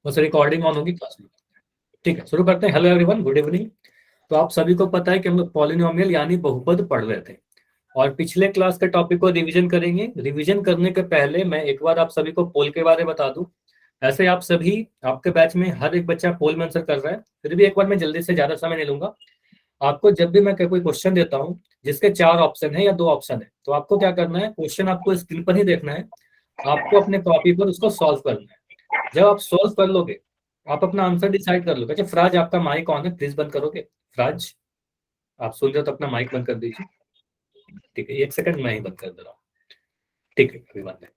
बस recording on होगी class में। ठीक है, शुरू करते हैं। Hello everyone, good evening. तो आप सभी को पता है कि हम लोग पॉलिनोमियल यानी बहुपद पढ़ रहे थे और पिछले क्लास के टॉपिक को रिवीजन करेंगे। रिवीजन करने के पहले मैं एक बार आप सभी को पोल के बारे में बता दूं। ऐसे आप सभी, आपके बैच में हर एक बच्चा पोल में आंसर कर रहा है, फिर भी एक बार मैं जल्दी से, ज्यादा समय नहीं लूंगा। आपको जब भी मैं कोई क्वेश्चन देता हूँ जिसके 4 ऑप्शन है या 2 ऑप्शन है, तो आपको क्या करना है, क्वेश्चन आपको स्क्रीन पर ही देखना है, आपको अपने कॉपी पर उसको सॉल्व करना है। जब आप सॉल्व कर लोगे, आप अपना आंसर डिसाइड कर लोगे। अच्छा फ्राज, आपका माइक ऑन है, प्लीज बंद करोगे? फ्राज, आप सुन रहे हो तो अपना माइक बंद कर दीजिए। ठीक है, 1 सेकंड, मैं ही बंद कर दे रहा हूँ। ठीक है, अभी बंद है।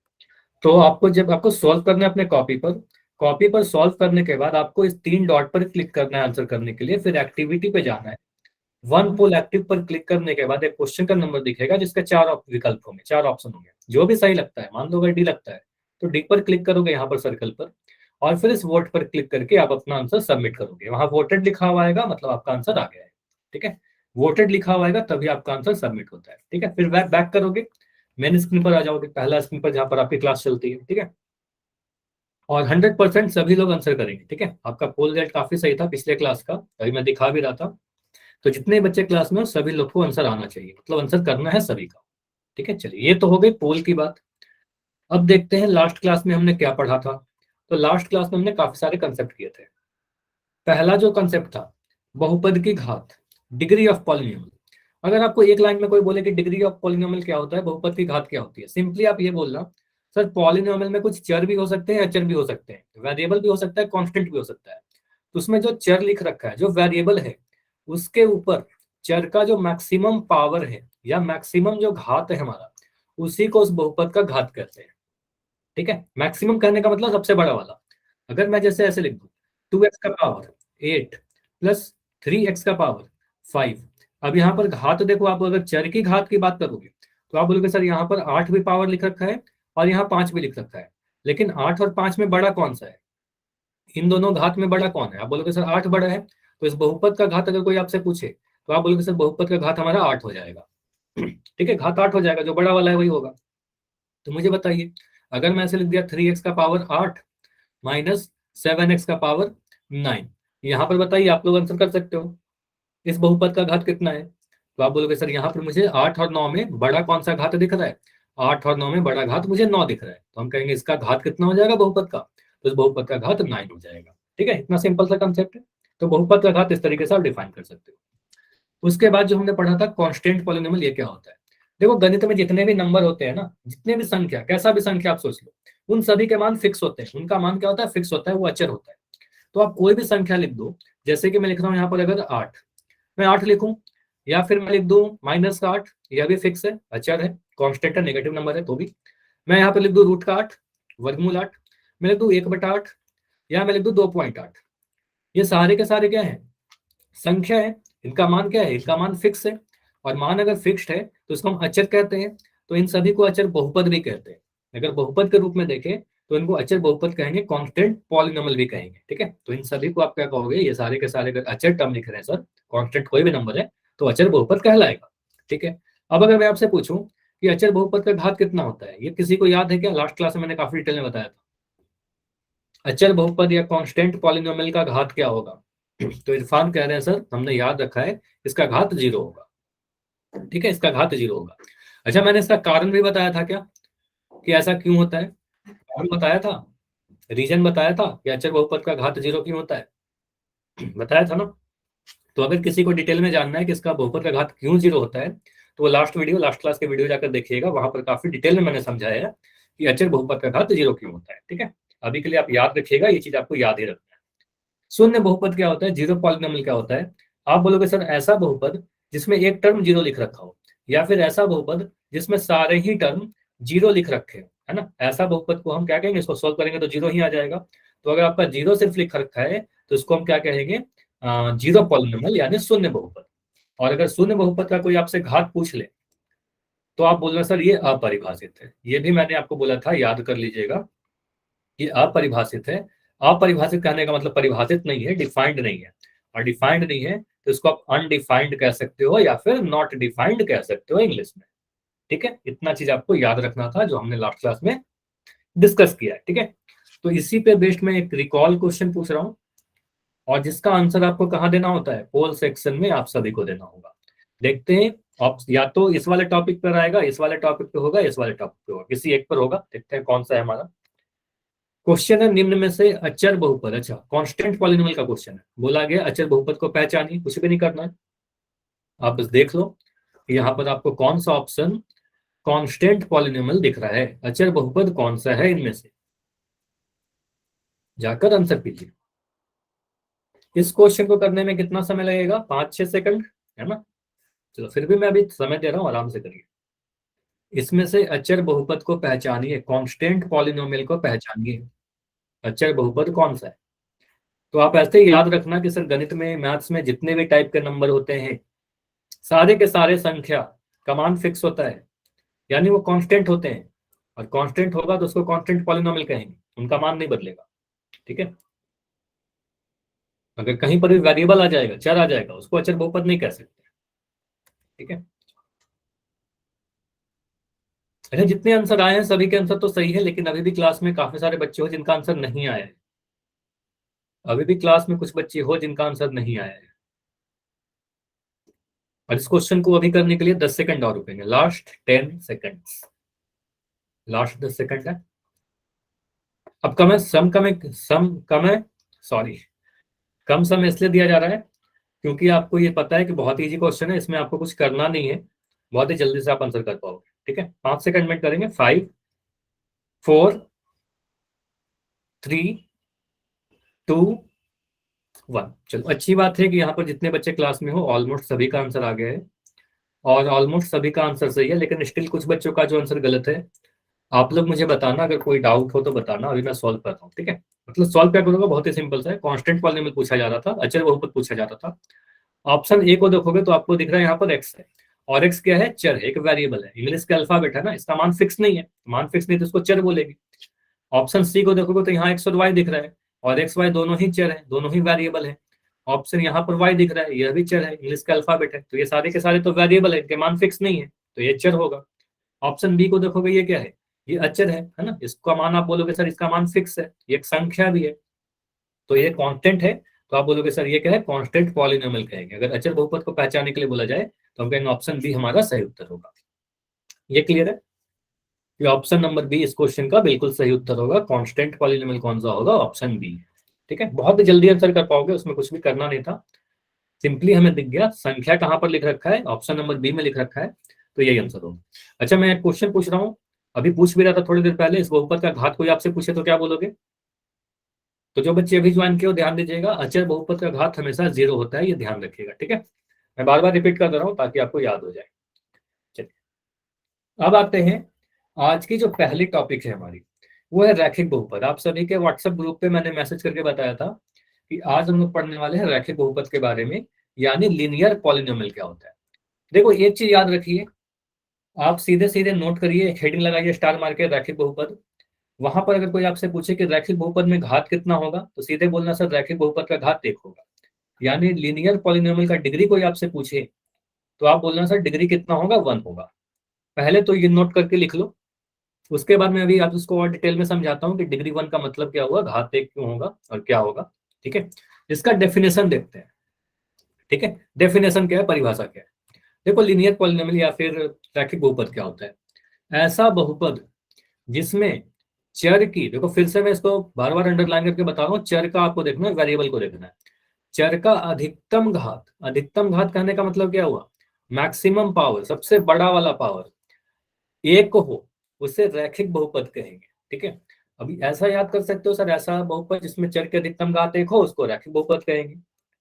तो आपको जब आपको सॉल्व करना है अपने कॉपी पर सॉल्व करने के बाद आपको इस 3 डॉट पर क्लिक करना है आंसर करने के लिए, फिर एक्टिविटी पे जाना है। वन पोल एक्टिव पर क्लिक करने के बाद एक क्वेश्चन का नंबर दिखेगा जिसके 4 विकल्प होंगे, 4 ऑप्शन होंगे, जो भी सही लगता है। मान लो अगर डी लगता है तो डी पर क्लिक करोगे यहाँ पर सर्कल पर, और फिर इस वोट पर क्लिक करके आप अपना आंसर सबमिट करोगे। वहां वोटेड लिखा हुआ आएगा, मतलब आपका आंसर आ गया है। ठीक है, वोटेड लिखा हुआ आएगा तभी आपका आंसर सबमिट होता है। ठीक है, फिर बैक करोगे, मेन स्क्रीन पर आ जाओगे, पहला स्क्रीन पर जहां पर आपकी क्लास चलती है। ठीक है, और 100% सभी लोग आंसर करेंगे। ठीक है, आपका पोल रेट काफी सही था पिछले क्लास का, अभी मैं दिखा भी रहा था। तो जितने बच्चे क्लास में हो सभी लोग को आंसर आना चाहिए, मतलब आंसर करना है सभी का। ठीक है, चलिए, ये तो हो गई पोल की बात। अब देखते हैं लास्ट क्लास में हमने क्या पढ़ा था। तो लास्ट क्लास में हमने काफी सारे कंसेप्ट किए थे। पहला जो कंसेप्ट था, बहुपद की घात, डिग्री ऑफ पॉलिनोमियल। अगर आपको एक लाइन में कोई बोले कि डिग्री ऑफ पॉलिनोमियल क्या होता है, बहुपद की घात क्या होती है, सिंपली आप ये बोलना, सर पॉलिनोमियल में कुछ चर भी हो सकते हैं, अचर भी हो सकते हैं, वेरिएबल भी हो सकता है, कांस्टेंट भी हो सकता है। तो उसमें जो चर लिख रखा है, जो वेरिएबल है, उसके ऊपर चर का जो मैक्सिमम पावर है या मैक्सिमम जो घात है हमारा, उसी को उस बहुपद का घात कहते हैं। ठीक है, मैक्सिमम कहने का मतलब सबसे बड़ा वाला। अगर मैं जैसे ऐसे लिख दूं, 2x का पावर 8 प्लस 3x का पावर 5। अब यहाँ पर घात देखो, आप अगर चर की घात की बात करोगे तो आप बोलोगे सर यहाँ पर 8 भी पावर लिख रखा है और यहाँ 5 भी लिख रखा है, लेकिन 8 और 5 में बड़ा कौन सा है? इन दोनों घात में बड़ा कौन है? आप बोलोगे सर 8 बड़ा है। तो इस बहुपद का घात अगर कोई आपसे पूछे तो आप बोलोगे सर बहुपद का घात हमारा 8 हो जाएगा। ठीक है, घात 8 हो जाएगा, जो बड़ा वाला है वही होगा। तो मुझे बताइए, अगर मैं ऐसे लिख दिया 3x का पावर 8 माइनस 7x का पावर 9, यहाँ पर बताइए, आप लोग आंसर कर सकते हो, इस बहुपद का घात कितना है? तो आप बोलोगे सर यहाँ पर मुझे 8 और 9 में बड़ा कौन सा घात दिख रहा है? 8 और 9 में बड़ा घात मुझे 9 दिख रहा है, तो हम कहेंगे इसका घात कितना हो जाएगा बहुपद का? तो इस बहुपद का घात 9 हो जाएगा। ठीक है, इतना सिंपल सा कंसेप्ट है। तो बहुपद का घात इस तरीके से आप डिफाइन कर सकते हो। उसके बाद जो हमने पढ़ा था कांस्टेंट पॉलिनोमियल, ये क्या होता है? देखो, गणित में जितने भी नंबर होते हैं ना, जितने भी संख्या, कैसा भी संख्या आप सोच लो, उन सभी के मान फिक्स होते हैं। उनका मान क्या होता है? फिक्स होता है, वो अचर होता है। तो आप कोई भी संख्या लिख दो, जैसे कि मैं लिख रहा हूँ यहाँ पर अगर 8, मैं 8 लिखूं, या फिर मैं लिख दूं -8, यह भी फिक्स है, अचर है, कांस्टेंट है, नेगेटिव नंबर है तो भी। मैं यहाँ पे लिख दूं √8, वर्गमूल 8, मैं लिख दूं 1/8, या मैं लिख दूं 2.8। ये सारे के सारे क्या है? संख्या है। इनका मान क्या है? इनका मान फिक्स है, और मान अगर फिक्स्ड है तो इसको हम अचर कहते हैं। तो इन सभी को अचर बहुपद भी कहते हैं। अगर बहुपद के रूप में देखें तो इनको अचर बहुपद कहेंगे, कांस्टेंट पॉलिनोमियल भी कहेंगे। ठीक है, तो इन सभी को आप क्या कहोगे? ये सारे के सारे अगर अचर टर्म लिख रहे हैं सर, कांस्टेंट कोई भी नंबर है, तो अचर बहुपद कहलाएगा। ठीक है, अब अगर मैं आपसे पूछूं कि अचर बहुपद का घात कितना होता है, ये किसी को याद है क्या? लास्ट क्लास में मैंने काफी डिटेल में बताया था। अचर बहुपद या कांस्टेंट पॉलिनोमियल का घात क्या होगा? तो इरफान कह रहे हैं सर हमने याद रखा है, इसका घात 0 होगा। ठीक है, इसका घात 0 होगा। अच्छा, मैंने इसका कारण भी बताया था क्या, कि ऐसा क्यों होता है? कारण बताया था, रीजन बताया था कि अचर बहुपद का घात 0 क्यों होता है, बताया था ना। तो अगर किसी को डिटेल में जानना है कि इसका बहुपद का घात क्यों 0 होता है, तो वो लास्ट क्लास के वीडियो जाकर देखिएगा, वहां पर काफी डिटेल में मैंने समझाया है कि अचर बहुपद का घात 0 क्यों होता है। ठीक है, अभी के लिए आप याद रखिएगा, ये चीज आपको याद ही रखना है। शून्य बहुपद क्या होता है? जीरो पॉलिनोमियल क्या होता है? आप बोलोगे सर ऐसा बहुपद जिसमें एक टर्म 0 लिख रखा हो, या फिर ऐसा बहुपद जिसमें सारे ही टर्म 0 लिख रखे हो, है ना, ऐसा बहुपद को हम क्या कहेंगे? इसको सोल्व करेंगे तो 0 ही आ जाएगा। तो अगर आपका 0 सिर्फ लिख रखा है तो इसको हम क्या कहेंगे? जीरो पॉलिनोमियल यानी शून्य बहुपद। और अगर शून्य बहुपद का कोई आपसे घात पूछ ले तो आप बोल रहे सर ये अपरिभाषित है। ये भी मैंने आपको बोला था, याद कर लीजिएगा, ये अपरिभाषित है। अपरिभाषित कहने का मतलब परिभाषित नहीं है, डिफाइंड नहीं है। और डिफाइंड नहीं है तो इसको आप अनडिफाइंड कह सकते हो, या फिर नॉट डिफाइंड कह सकते हो इंग्लिश में। ठीक है, इतना चीज आपको याद रखना था जो हमने लास्ट क्लास में डिस्कस किया है। ठीक है, तो इसी पे बेस्ड मैं एक रिकॉल क्वेश्चन पूछ रहा हूँ, और जिसका आंसर आपको कहाँ देना होता है, पोल सेक्शन में आप सभी को देना होगा। देखते हैं या तो इस वाले टॉपिक पर आएगा, इस वाले टॉपिक पे होगा, इस वाले टॉपिक पे होगा, किसी एक पर होगा। देखते हैं कौन सा है हमारा क्वेश्चन। है निम्न में से अचर बहुपद, अच्छा कांस्टेंट पॉलिनोमियल का क्वेश्चन है, बोला गया अचर बहुपद को पहचानिए, कुछ भी नहीं करना है, आप बस देख लो यहाँ पर आपको कौन सा ऑप्शन कांस्टेंट पॉलिनोमियल दिख रहा है, अचर बहुपद कौन सा है इनमें से, जाकर आंसर कीजिए। इस क्वेश्चन को करने में कितना समय लगेगा, 5-6 सेकंड, है ना। चलो फिर भी मैं अभी समय दे रहा हूँ, आराम से करिए। इसमें से अचर बहुपद को पहचानिए, कांस्टेंट पॉलिनोमियल को पहचानिए, अचर बहुपद कौन सा है। तो आप ऐसे ही याद रखना कि सर गणित में, मैथ्स में जितने भी टाइप के नंबर होते हैं, सारे के सारे संख्या का मान फिक्स होता है, यानी वो कांस्टेंट होते हैं, और कांस्टेंट होगा तो उसको कांस्टेंट पॉलिनोमियल कहेंगे, उनका मान नहीं बदलेगा, ठीक है। अगर कहीं पर भी वेरिएबल आ जाएगा, चर आ जाएगा, उसको अचर बहुपद नहीं कह सकते, ठीक है। अच्छा, जितने आंसर आए हैं सभी के आंसर तो सही है, लेकिन अभी भी क्लास में काफी सारे बच्चे हो जिनका आंसर नहीं आया है, अभी भी क्लास में कुछ बच्चे हो जिनका आंसर नहीं आया है। और इस क्वेश्चन को अभी करने के लिए 10 सेकंड और रुकेंगे, लास्ट 10 सेकंड्स, लास्ट 10 सेकंड है। अब कम है, सॉरी, कम समय इसलिए दिया जा रहा है क्योंकि आपको ये पता है कि बहुत इजी क्वेश्चन है, इसमें आपको कुछ करना नहीं है, बहुत ही जल्दी से आप आंसर कर पाओगे, ठीक है। 5 सेकंड में करेंगे, 5 4 3 2 1। चलो अच्छी बात है कि यहाँ पर जितने बच्चे क्लास में हो ऑलमोस्ट सभी का आंसर आ गया है, और ऑलमोस्ट सभी का आंसर सही है, लेकिन स्टिल कुछ बच्चों का जो आंसर गलत है। आप लोग मुझे बताना, अगर कोई डाउट हो तो बताना, अभी मैं सॉल्व कर रहा हूँ, ठीक है। मतलब सॉल्व क्या करूंगा, बहुत ही सिंपल सा है, कांस्टेंट पॉलिनोमियल पूछा जा रहा था, अचर बहुपद पूछा जा रहा था। ऑप्शन ए को देखोगे तो आपको दिख रहा है यहाँ पर एक्स है, और एक्स क्या है, चर है, एक वेरिएबल है, इंग्लिश का अल्फाबेट है ना, इसका मान फिक्स नहीं है, मान फिक्स नहीं तो इसको चर बोलेगी। ऑप्शन सी को देखोगे तो यहाँ एक्स और वाई दिख रहा है, और एक्स वाई दोनों ही चर है, दोनों ही वेरिएबल है। ऑप्शन यहाँ पर वाई दिख रहा है, यह भी चर है, इंग्लिश का अल्फाबेट है, तो ये सारे के सारे तो वेरिएबल है, इनके मान फिक्स नहीं है, तो ये चर होगा। ऑप्शन बी को देखोगे, ये क्या है, ये अचर है ना, इसका मान आप बोलोगे सर इसका मान फिक्स है, ये एक संख्या भी है, तो ये कांस्टेंट है, तो आप बोलोगे सर ये क्या है, कांस्टेंट पॉलिनोमियल कहेंगे। अगर अचर बहुपद को पहचानने के लिए बोला जाए तो हम कहेंगे ऑप्शन बी हमारा सही उत्तर होगा। ये क्लियर है कि ऑप्शन नंबर बी इस क्वेश्चन का बिल्कुल सही उत्तर होगा, कांस्टेंट पॉलिनोमियल कौन सा होगा, ऑप्शन बी, ठीक है। बहुत ही जल्दी आंसर कर पाओगे, उसमें कुछ भी करना नहीं था, सिंपली हमें दिख गया संख्या कहां पर लिख रखा है, ऑप्शन नंबर बी में लिख रखा है, तो यही आंसर होगा। अच्छा, मैं एक क्वेश्चन पूछ रहा हूँ, अभी पूछ भी रहा था थोड़ी देर पहले, इस बहुपद का घात कोई आपसे पूछे तो क्या बोलोगे। तो जो बच्चे अभी ज्वाइन किए हो ध्यान दीजिएगा, अचर बहुपद का घात हमेशा 0 होता है, ये ध्यान रखिएगा, ठीक है। मैं बार बार रिपीट कर दे रहा हूँ ताकि आपको याद हो जाए। चलिए अब आते हैं, आज की जो पहली टॉपिक है हमारी, वो है रैखिक बहुपद। आप सभी के व्हाट्सएप ग्रुप पे मैंने मैसेज करके बताया था कि आज हम लोग पढ़ने वाले हैं रैखिक बहुपद के बारे में, यानी लीनियर पॉलिनोमियल क्या होता है। देखो एक चीज याद रखिए, आप सीधे सीधे नोट करिए, एक हेडिंग लगाइए स्टार मार के, रैखिक बहुपद। वहां पर अगर कोई आपसे पूछे कि रैखिक बहुपद में घात कितना होगा, तो सीधे बोलना सर रैखिक बहुपद का घात 1 होगा। यानी लीनियर पॉलिनोमियल का डिग्री कोई आपसे पूछे तो आप बोलना सर डिग्री कितना होगा, 1 होगा। पहले तो ये नोट करके लिख लो, उसके बाद में अभी आप उसको और डिटेल में समझाता हूँ कि डिग्री 1 का मतलब क्या हुआ, घात 1 क्यों होगा और क्या होगा, ठीक है। इसका डेफिनेशन देखते हैं, ठीक है। डेफिनेशन क्या है, परिभाषा क्या है। देखो लीनियर पॉलिनोमियल या फिर रैखिक बहुपद क्या होता है, ऐसा बहुपद जिसमें चर की, देखो फिर से मैं इसको बार बार अंडरलाइन करके बता रहा हूँ, चर का आपको देखना है, वेरिएबल को देखना है। चर का अधिकतम घात, अधिकतम घात कहने का मतलब क्या हुआ, मैक्सिमम पावर, सबसे बड़ा वाला पावर 1 हो, उसे रैखिक बहुपद कहेंगे, ठीक है। अभी ऐसा याद कर सकते हो सर, ऐसा बहुपद जिसमें चर के अधिकतम घात 1 हो उसको रैखिक बहुपद कहेंगे।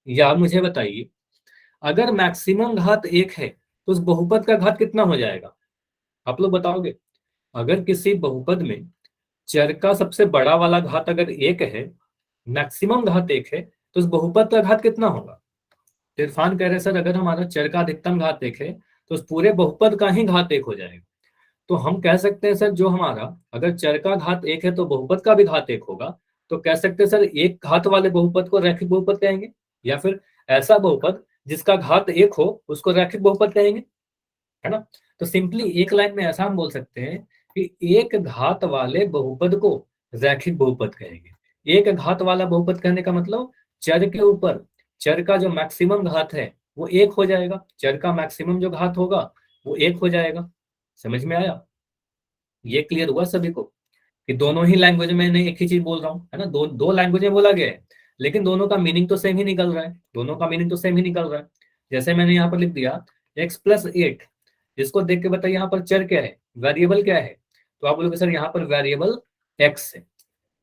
या मुझे बताइए, अगर मैक्सिमम घात 1 है तो उस बहुपद का घात कितना हो जाएगा, आप लोग बताओगे। अगर किसी बहुपद में चर का सबसे बड़ा वाला घात अगर 1 है, मैक्सिमम घात 1 है, तो उस बहुपद का घात कितना होगा। इरफान कह रहे सर अगर हमारा चर का अधिकतम घात 1 है तो उस पूरे बहुपद का ही घात 1 हो जाएगा। तो हम कह सकते हैं सर, जो हमारा अगर चर का घात 1 है तो बहुपद का भी घात 1 होगा, तो कह सकते हैं सर एक घात वाले बहुपद को रैखिक बहुपद कहेंगे, या फिर ऐसा बहुपद जिसका घात 1 हो उसको रैखिक बहुपद कहेंगे, है ना। तो सिंपली एक लाइन में ऐसा हम बोल सकते हैं कि एक घात वाले बहुपद को रैखिक बहुपद कहेंगे। एक घात वाला बहुपद कहने का मतलब चर के ऊपर चर का जो मैक्सिमम घात है वो एक हो जाएगा, चर का मैक्सिमम जो घात होगा वो एक हो जाएगा। समझ में आया? ये क्लियर हुआ सभी को कि दोनों ही लैंग्वेज में मैं एक ही चीज बोल रहा हूँ, है ना? दो दो लैंग्वेज में बोला गया है, लेकिन दोनों का मीनिंग तो सेम ही निकल रहा है, दोनों का मीनिंग तो सेम ही निकल रहा है। जैसे मैंने यहाँ पर लिख दिया x+8, इसको देख के बताइए यहाँ पर चर क्या है, वेरिएबल क्या है? तो आप बोलोगे सर यहाँ पर वेरिएबल x है।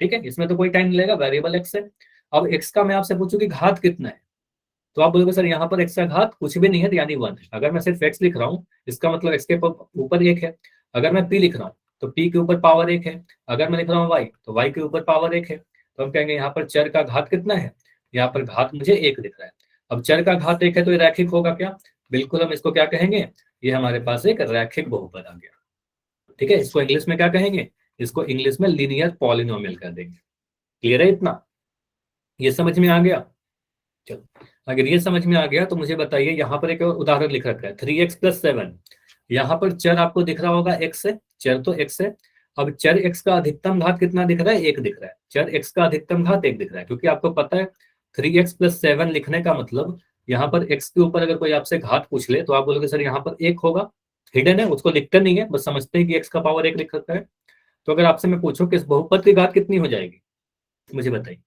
ठीक है, इसमें तो कोई टाइम नहीं लगेगा, वेरिएबल x है। अब x का मैं आपसे पूछूं कि घात कितना है, तो आप बोलोगे सर यहाँ पर x का घात कुछ भी नहीं है, यानी 1 है। अगर मैं सिर्फ x लिख रहा हूँ इसका मतलब x के ऊपर 1 है। अगर मैं p लिख रहा हूँ तो p के ऊपर पावर 1 है। अगर मैं लिख रहा हूँ y तो y के ऊपर पावर 1 है। तो हम कहेंगे यहाँ पर चर का घात कितना है, यहाँ पर घात मुझे 1 दिख रहा है। अब चर का घात 1 है तो ये रैखिक होगा क्या? बिल्कुल, हम इसको क्या कहेंगे, ये हमारे पास एक रैखिक बहुपद आ गया। ठीक है, इसको इंग्लिश में क्या कहेंगे, इसको इंग्लिश में लीनियर पॉलिनोमियल कर देंगे। क्लियर है इतना? ये समझ में आ गया? चलो, अगर ये समझ में आ गया तो मुझे बताइए, यहाँ पर एक और उदाहरण लिख रखा है 3x+7। यहाँ पर चर आपको दिख रहा होगा x है, चर तो x है। अब चर x का अधिकतम घात कितना दिख रहा है, 1 दिख रहा है। चर x का अधिकतम घात 1 दिख रहा है, क्योंकि आपको पता है 3x+7 लिखने का मतलब यहाँ पर x के ऊपर अगर कोई आपसे घात पूछ ले तो आप बोलोगे सर यहाँ पर 1 होगा। हिडन है, उसको लिखते नहीं है, बस समझते हैं कि x का पावर 1 लिख सकता है। तो अगर आपसे मैं पूछूं कि इस बहुपद की घात कितनी हो जाएगी, मुझे बताइए।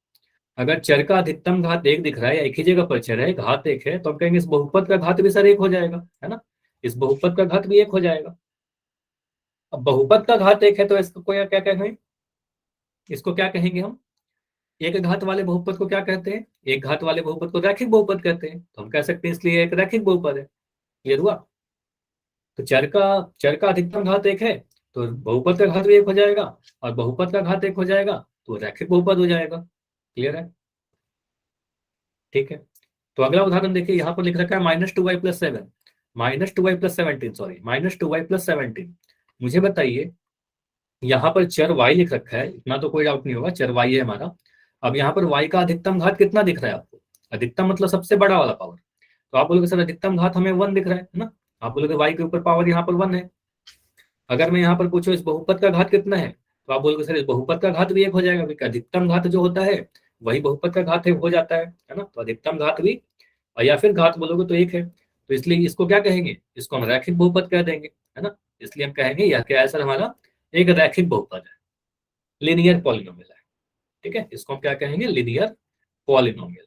अगर चर का अधिकतम घात 1 दिख रहा है या एक ही जगह पर चर है, घात 1 है, तो हम कहेंगे इस बहुपद का घात भी सर 1 हो जाएगा, है ना? इस बहुपद का घात भी 1 हो जाएगा। अब बहुपद का घात 1 है तो इसको क्या क्या कहेंगे, इसको क्या कहेंगे हम? एक घात वाले बहुपद को क्या कहते हैं, एक घात वाले बहुपद को रैखिक बहुपद कहते हैं। तो हम कह सकते हैं इसलिए एक रैखिक बहुपद है। क्लियर हुआ? तो चर का अधिकतम घात 1 है तो बहुपद का घात भी 1 हो जाएगा, और बहुपद का घात 1 हो जाएगा तो रैखिक बहुपद हो जाएगा। क्लियर है? ठीक है, तो अगला उदाहरण देखिए, यहाँ पर लिख रखा है -2y+7, -2y+17, सॉरी -2y+17। मुझे बताइए, यहाँ पर चर y लिख रखा है, इतना तो कोई डाउट नहीं होगा, चर y है हमारा। अब यहाँ पर y का अधिकतम घात कितना दिख रहा है आपको? अधिकतम मतलब सबसे बड़ा वाला पावर। तो आप बोलोगे सर अधिकतम घात हमें 1 दिख रहा है ना? आप बोलोगे y के ऊपर पावर यहाँ पर 1 है। अगर मैं यहाँ पर पूछूं इस बहुपद का घात कितना है, तो आप बोलोगे सर इस बहुपद का घात भी 1 हो जाएगा, क्योंकि अधिकतम घात जो होता है वही बहुपद का घात है, हो जाता है ना? तो अधिकतम घात भी, और या फिर घात बोलोगे तो 1 है। तो इसलिए इसको क्या कहेंगे, इसको हम रैखिक बहुपद कह देंगे, है ना? इसलिए हम कहेंगे यह क्या है सर, हमारा एक रैखिक बहुपद है, लीनियर पॉलिनोमियल है। ठीक है, इसको हम क्या कहेंगे, लीनियर पॉलिनोमियल।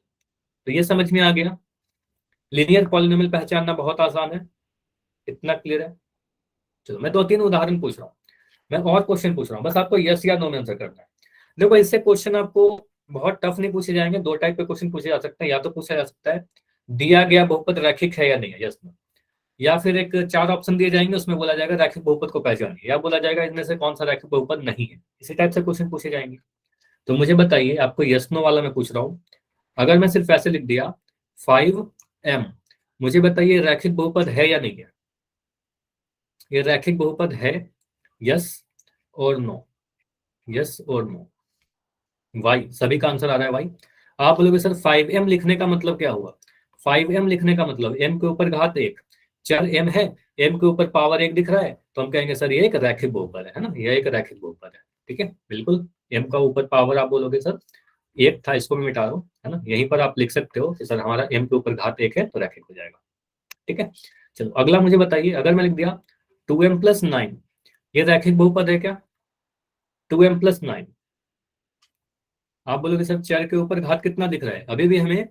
तो ये समझ में आ गया, लीनियर पॉलिनोमियल पहचानना बहुत आसान है। इतना क्लियर है? चलो, मैं 2-3 उदाहरण पूछ रहा हूँ, मैं और क्वेश्चन पूछ रहा हूँ, बस आपको यस या नो में आंसर करना है। देखो, इससे क्वेश्चन आपको बहुत टफ नहीं पूछे जाएंगे। दो टाइप के क्वेश्चन पूछे जा सकते हैं, या तो पूछा जा सकता है दिया गया बहुपद रैखिक है या नहीं है, यस नो, या फिर एक 4 ऑप्शन दिए जाएंगे, उसमें बोला जाएगा रैखिक बहुपद को पहचानिए, या बोला जाएगा इनमें से कौन सा रैखिक बहुपद नहीं है। इसी टाइप से क्वेश्चन पूछे जाएंगे। तो मुझे बताइए, आपको यस नो वाला मैं पूछ रहा हूँ, अगर मैं सिर्फ ऐसे लिख दिया 5m, मुझे बताइए रैखिक बहुपद है या नहीं है? ये रैखिक बहुपद है, यस और नो, यस और नो। वाई, सभी का आंसर आ रहा है वाई। आप बोलोगे सर 5m लिखने का मतलब क्या हुआ? 5m लिखने का मतलब m के ऊपर घात 1, चर m है, m के ऊपर पावर 1 दिख रहा है, तो हम कहेंगे सर ये एक रैखिक बहुपद है ना? ये एक रैखिक बहुपद है। ठीक है, बिल्कुल। m का ऊपर पावर आप बोलोगे सर 1 था, इसको मैं मिटा रहा हूँ, है ना? यहीं पर आप लिख सकते हो कि सर हमारा m के ऊपर घात 1 है तो रैखिक हो जाएगा। ठीक है, चलो अगला मुझे बताइए, अगर मैं लिख दिया 2m+9, ये रैखिक बहुपद है क्या? 2m+9, आप बोलोगे सर चर के ऊपर घात कितना दिख रहा है? अभी भी हमें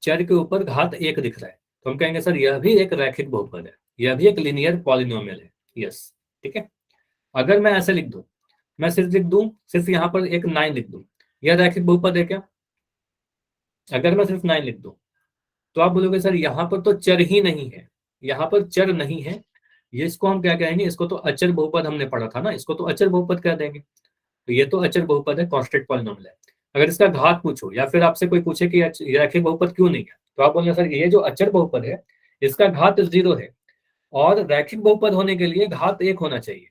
चर के ऊपर घात 1 दिख रहा है, तो हम कहेंगे सर यह भी एक रैखिक बहुपद है, यह भी एक लीनियर पॉलिनोमियल है। यस, ठीक है। अगर मैं ऐसे लिख दूं, मैं सिर्फ लिख दूं, सिर्फ यहाँ पर एक 9 लिख दूं, यह रैखिक बहुपद है क्या? अगर मैं सिर्फ 9 लिख दूं तो आप बोलोगे सर यहाँ पर तो चर ही नहीं है, यहाँ पर चर नहीं है, ये इसको हम क्या कहेंगे, इसको तो अचर बहुपद हमने पढ़ा था ना, इसको तो अचर बहुपद कह देंगे। तो ये तो अचर बहुपद है, कांस्टेंट पॉलिनोमियल है। अगर इसका घात पूछो या फिर आपसे कोई पूछे कि ये रैखिक बहुपद क्यों नहीं है, तो आप बोलेंगे सर ये जो अचर बहुपद है इसका घात 0 है, और रैखिक बहुपद होने के लिए घात 1 होना चाहिए।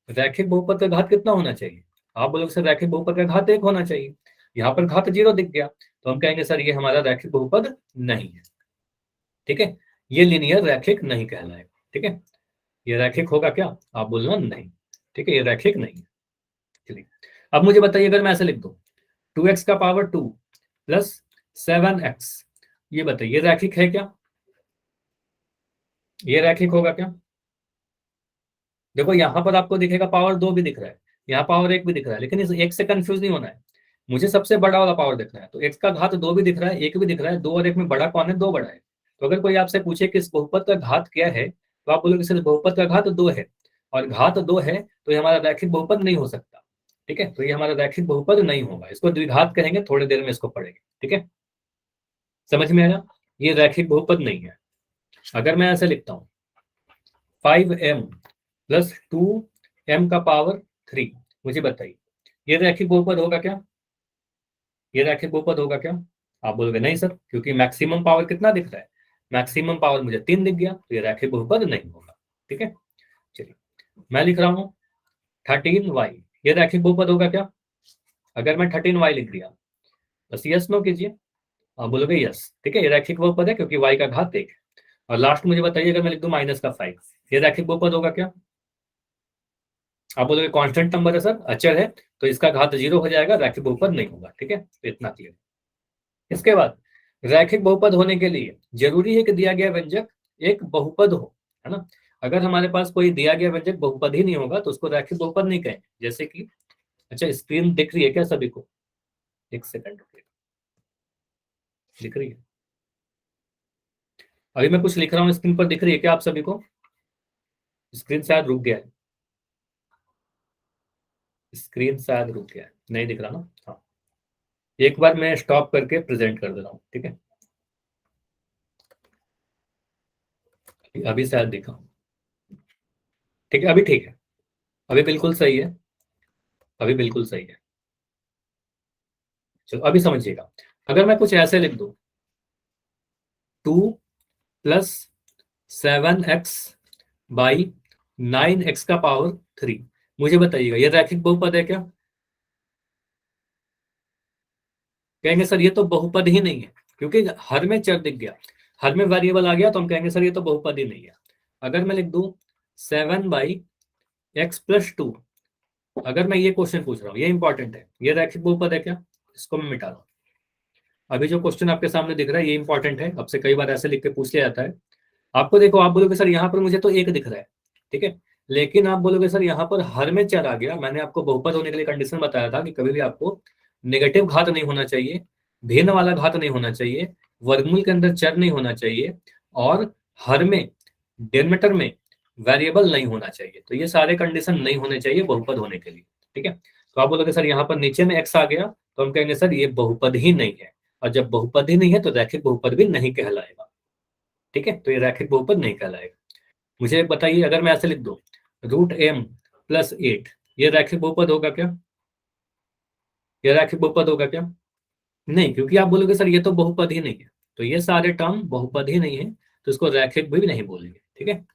रैखिक बहुपद का घात कितना होना चाहिए? आप बोलोगे सर रैखिक बहुपद का घात 1 होना चाहिए, यहाँ पर घात 0 दिख गया, तो हम कहेंगे सर ये हमारा रैखिक बहुपद नहीं है। ठीक है, ये लीनियर रैखिक नहीं कहलाएगा। ठीक है, ये रैखिक होगा क्या? आप बोलना नहीं। ठीक है, ये रैखिक नहीं है। चलिए, अब मुझे बताइए, अगर मैं ऐसे लिख दूं 2x का पावर 2 प्लस 7x, ये बताइए रैखिक है क्या? ये रैखिक होगा क्या? देखो यहां पर आपको दिखेगा पावर 2 भी दिख रहा है, यहाँ पावर 1 भी दिख रहा है, लेकिन इस एक से कंफ्यूज नहीं होना है। मुझे सबसे बड़ा वाला पावर दिख रहा है, तो x का घात 2 भी दिख रहा है, 1 भी दिख रहा है। 2 और 1 में बड़ा कौन है? 2 बड़ा है। तो अगर कोई आपसे पूछे कि इस बहुपद का घात क्या है, तो आप बोलोगे सर बहुपद का घात 2 है, और घात 2 है तो ये हमारा रैखिक बहुपद नहीं हो सकता। ठीक है, तो ये हमारा रैखिक बहुपद नहीं होगा, इसको द्विघात कहेंगे, थोड़ी देर में इसको पढ़ेंगे। ठीक है, समझ में आया? ये रैखिक बहुपद नहीं है। अगर मैं ऐसे लिखता हूँ 5m प्लस 2m का पावर 3, मुझे बताइए ये रैखिक बहुपद होगा क्या? ये रैखिक बहुपद होगा क्या? आप बोलोगे नहीं सर, क्योंकि मैक्सिमम पावर कितना दिख रहा है? मैक्सिमम पावर मुझे 3 दिख गया, तो ये रैखिक बहुपद नहीं होगा। ठीक है, चलिए मैं लिख रहा हूँ 13y, ये रैखिक बहुपद होगा क्या? अगर मैं 13y लिख दिया, बस यस नो कीजिए। आप बोलोगे यस, ठीक है, ये रैखिक बहुपद है क्योंकि y का घात 1 है। और लास्ट मुझे बताइए, अगर मैं लिख दूं माइनस का 5, ये रैखिक बहुपद होगा क्या? आप बोलोगे कांस्टेंट नंबर है सर, अचर है, तो इसका घात 0 हो जाएगा, रैखिक बहुपद नहीं होगा। ठीक है, तो इतना क्लियर। इसके बाद रैखिक बहुपद होने के लिए जरूरी है कि दिया गया व्यंजक एक बहुपद हो, है ना? अगर हमारे पास कोई दिया गया व्यंजक बहुपद ही नहीं होगा तो उसको रैखिक बहुपद नहीं कहेंगे। जैसे कि, अच्छा स्क्रीन दिख रही है क्या सभी को? एक सेकंड रुकिए, दिख रही है? अभी मैं कुछ लिख रहा हूँ, स्क्रीन पर दिख रही है क्या आप सभी को? स्क्रीन शायद रुक गया है, स्क्रीन शायद रुक गया है, नहीं दिख रहा ना? हाँ, एक बार मैं स्टॉप करके प्रेजेंट कर दे रहा हूँ। ठीक है, अभी शायद दिखा। ठीक है, अभी ठीक है, अभी बिल्कुल सही है, अभी बिल्कुल सही है। चलो अभी समझिएगा, अगर मैं कुछ ऐसे लिख दूं 2 प्लस 7x बाई 9x का पावर 3, मुझे बताइएगा ये रैखिक बहुपद है क्या? कहेंगे सर ये तो बहुपद ही नहीं है, क्योंकि हर में चर दिख गया, हर में वेरिएबल आ गया, तो हम कहेंगे सर ये तो बहुपद ही नहीं है। अगर मैं लिख दूं 7/x+2, अगर मैं ये क्वेश्चन पूछ रहा हूँ, ये इंपॉर्टेंट है, ये रैखिक बहुपद है क्या? इसको मैं मिटा रहा हूँ। अभी जो क्वेश्चन आपके सामने दिख रहा है ये इंपॉर्टेंट है, आपसे कई बार ऐसे लिख के पूछ लिया जाता है। आपको देखो, आप बोलोगे सर यहाँ पर मुझे तो 1 दिख रहा है, ठीक है, लेकिन आप बोलोगे सर यहाँ पर हर में चर आ गया। मैंने आपको बहुपद होने के लिए कंडीशन बताया था कि कभी भी आपको नेगेटिव घात नहीं होना चाहिए, भिन्न वाला घात नहीं होना चाहिए, वर्गमूल के अंदर चर नहीं होना चाहिए, और हर में डेनमीटर में वेरिएबल नहीं होना चाहिए। तो ये सारे कंडीशन नहीं होने चाहिए बहुपद होने के लिए। ठीक है, तो आप बोलोगे सर यहाँ पर नीचे में एक्स आ गया, तो हम कहेंगे सर ये बहुपद ही नहीं है, और जब बहुपद ही नहीं है तो रैखिक बहुपद भी नहीं कहलाएगा। ठीक है, तो ये रैखिक बहुपद नहीं कहलाएगा। मुझे बताइए, अगर मैं ऐसे लिख दूं √m+8, ये रैखिक बहुपद होगा क्या? ये रैखिक बहुपद होगा क्या? नहीं, क्योंकि आप बोलोगे सर ये तो बहुपद ही नहीं है, तो ये सारे टर्म बहुपद ही नहीं है, तो इसको रैखिक भी नहीं बोलेंगे। ठीक है,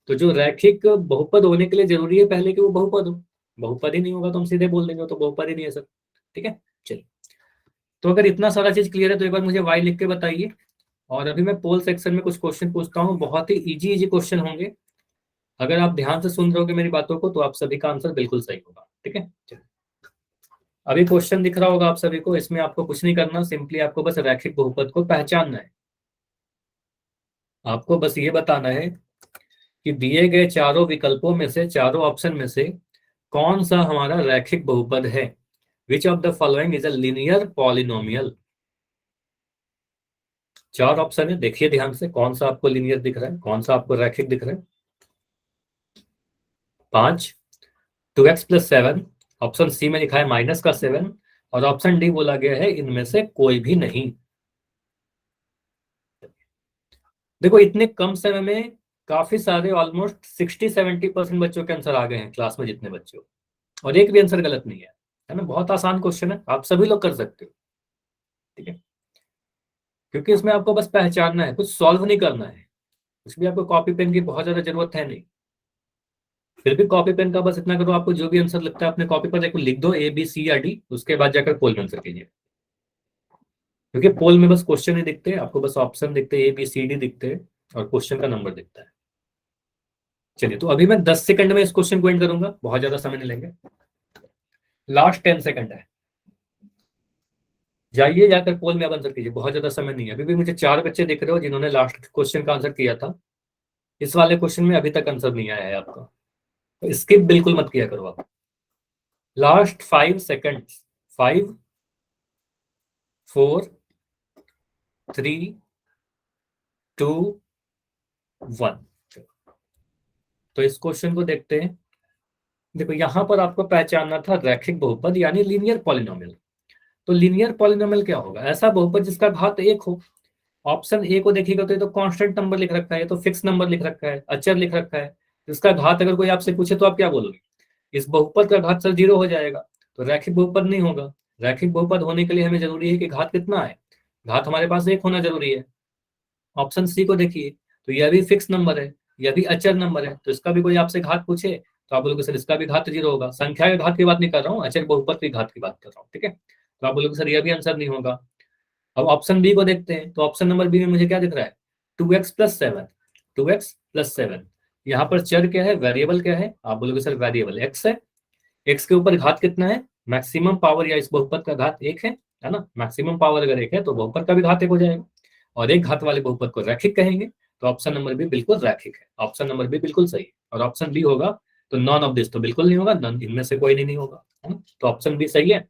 तो जो रैखिक बहुपद होने के लिए जरूरी है पहले कि वो बहुपद हो, बहुपद ही नहीं होगा तो हम सीधे बोल देंगे तो बहुपद ही नहीं है सर। ठीक है, चलिए, तो अगर इतना सारा चीज क्लियर है तो एक बार मुझे वाई लिख के बताइए, और अभी मैं पोल सेक्शन में कुछ क्वेश्चन पूछता हूँ, बहुत ही इजी इजी क्वेश्चन होंगे। अगर आप ध्यान से सुन रहे होगे मेरी बातों को तो आप सभी का आंसर बिल्कुल सही होगा। ठीक है, चलिए, अभी क्वेश्चन दिख रहा होगा आप सभी को, इसमें आपको कुछ नहीं करना, सिंपली आपको बस रैखिक बहुपद को पहचानना है। आपको बस ये बताना है कि दिए गए चारों विकल्पों में से, चारों ऑप्शन में से कौन सा हमारा रैखिक बहुपद है। Which of the following is a linear polynomial. चार ऑप्शन है, देखिए ध्यान से, कौन सा आपको लीनियर दिख रहा है, कौन सा आपको रैखिक दिख रहा है। 5, 2x+7, ऑप्शन सी में लिखा है -7, और ऑप्शन डी बोला गया है इनमें से कोई भी नहीं। देखो इतने कम समय में काफी सारे, ऑलमोस्ट 60-70% बच्चों के आंसर आ गए हैं क्लास में जितने बच्चे हो, और एक भी आंसर गलत नहीं है ना? बहुत आसान क्वेश्चन है, आप सभी लोग कर सकते हो। ठीक है, क्योंकि इसमें आपको बस पहचानना है, कुछ सॉल्व नहीं करना है, कुछ भी आपको कॉपी पेन की बहुत ज्यादा जरूरत है नहीं। फिर भी कॉपी पेन का बस इतना करो, आपको जो भी आंसर लगता है अपने कॉपी पर देखो, लिख दो A B C या D, उसके बाद जाकर पोल में आंसर कीजिए, क्योंकि पोल में बस क्वेश्चन ही दिखते हैं आपको, बस ऑप्शन दिखते हैं ABCD दिखते हैं, और क्वेश्चन का नंबर दिखता है। चलिए, तो अभी मैं 10 सेकंड में इस क्वेश्चन को एंड करूंगा, बहुत ज्यादा समय नहीं लेंगे। लास्ट 10 सेकंड है, जाइए जाकर पोल में आप आंसर कीजिए, बहुत ज्यादा समय नहीं है। अभी भी मुझे 4 बच्चे दिख रहे हो जिन्होंने लास्ट क्वेश्चन का आंसर किया था, इस वाले क्वेश्चन में अभी तक आंसर नहीं आया है आपका, तो स्किप बिल्कुल मत किया करो आप। Last 5 second, 5 4 3 2 1। तो इस क्वेश्चन को देखते हैं। देखो यहां पर आपको पहचानना था रैखिक बहुपद यानी लीनियर पॉलिनोमियल। तो लीनियर पॉलिनोमियल क्या होगा? ऐसा बहुपद जिसका घात एक हो। ऑप्शन ए को देखिएगा तो ये तो कांस्टेंट नंबर लिख रखा है, ये तो फिक्स नंबर लिख रखा है, अचर लिख रखा है। इसका घात अगर कोई आपसे पूछे तो आप क्या बोलोगे? इस बहुपद का घात सर 0 हो जाएगा, तो रैखिक बहुपद नहीं होगा। रैखिक बहुपद होने के लिए हमें जरूरी है कि घात कितना है? घात हमारे पास एक होना जरूरी है। ऑप्शन सी को देखिए, तो यह भी फिक्स नंबर है, यह भी अचर नंबर है, तो इसका भी कोई आपसे घात पूछे तो आप बोलोगे सर इसका भी घात 0 होगा। संख्या के घात की बात नहीं कर रहा हूँ, अचर बहुपद की घात की बात कर रहा हूँ, ठीक है। तो आप बोलोगे सर यह भी आंसर नहीं होगा। अब ऑप्शन बी को देखते हैं, तो ऑप्शन नंबर बी में मुझे क्या दिख रहा है? 2x+7, 2x+7। यहाँ पर चर क्या है, वेरिएबल क्या है? आप बोलोगे सर वेरिएबल x है। x के ऊपर घात कितना है? मैक्सिमम पावर या इस बहुपद का घात 1 है ना। मैक्सिमम पावर अगर 1 है तो बहुपद का भी घात 1 हो जाएगा, और एक घात वाले बहुपद को रैखिक कहेंगे। तो ऑप्शन नंबर बी बिल्कुल रैखिक है, ऑप्शन नंबर बी बिल्कुल सही है। और ऑप्शन बी होगा तो नॉन ऑफ दिस तो बिल्कुल नहीं होगा, नॉन इनमें से कोई नहीं होगा, है ना। तो ऑप्शन बी सही है।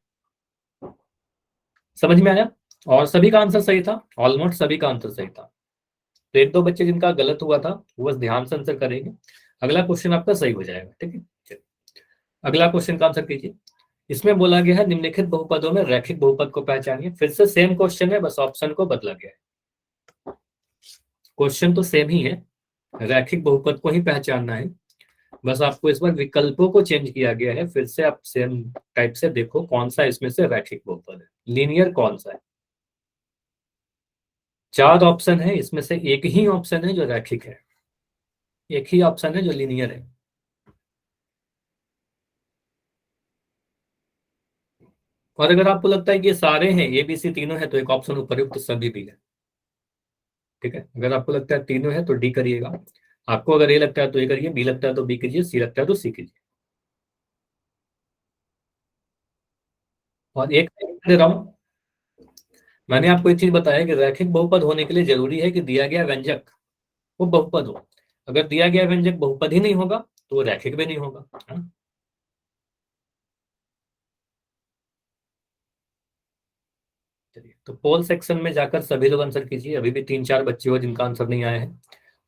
समझ में आया? और सभी का आंसर सही था, ऑलमोस्ट सभी का आंसर सही था। तो एक दो बच्चे जिनका गलत हुआ था वो बस ध्यान से आंसर करेंगे, अगला क्वेश्चन आपका सही हो जाएगा, ठीक है। चलिए, अगला क्वेश्चन का आंसर कीजिए। इसमें बोला गया है निम्नलिखित बहुपदों में रैखिक बहुपद को पहचानिए। फिर से सेम क्वेश्चन है, बस ऑप्शन को बदला गया है। क्वेश्चन तो सेम ही है, रैखिक बहुपद को ही पहचानना है, बस आपको इस बार विकल्पों को चेंज किया गया है। फिर से आप सेम टाइप से देखो कौन सा इसमें से रैखिक बहुपद है, लीनियर कौन सा है। 4 ऑप्शन है, इसमें से एक ही ऑप्शन है जो रैखिक है, एक ही ऑप्शन है जो लीनियर है। और अगर आपको लगता है कि ये सारे हैं, ए बी सी तीनों है, तो एक ऑप्शन उपयुक्त सभी भी है, ठीक है। अगर आपको लगता है तीनों है तो डी करिएगा, आपको अगर ए लगता है तो ए करिए, बी लगता है तो बी कीजिए, सी लगता है तो सी कीजिए। और एक दे रहा हूं, मैंने आपको एक चीज बताया कि रैखिक बहुपद होने के लिए जरूरी है कि दिया गया व्यंजक वो बहुपद हो। अगर दिया गया व्यंजक बहुपद ही नहीं होगा तो वो रैखिक भी नहीं होगा, है ना। चलिए, तो पोल सेक्शन में जाकर सभी लोग आंसर कीजिए। अभी भी 3-4 बच्चे हो जिनका आंसर नहीं आया है,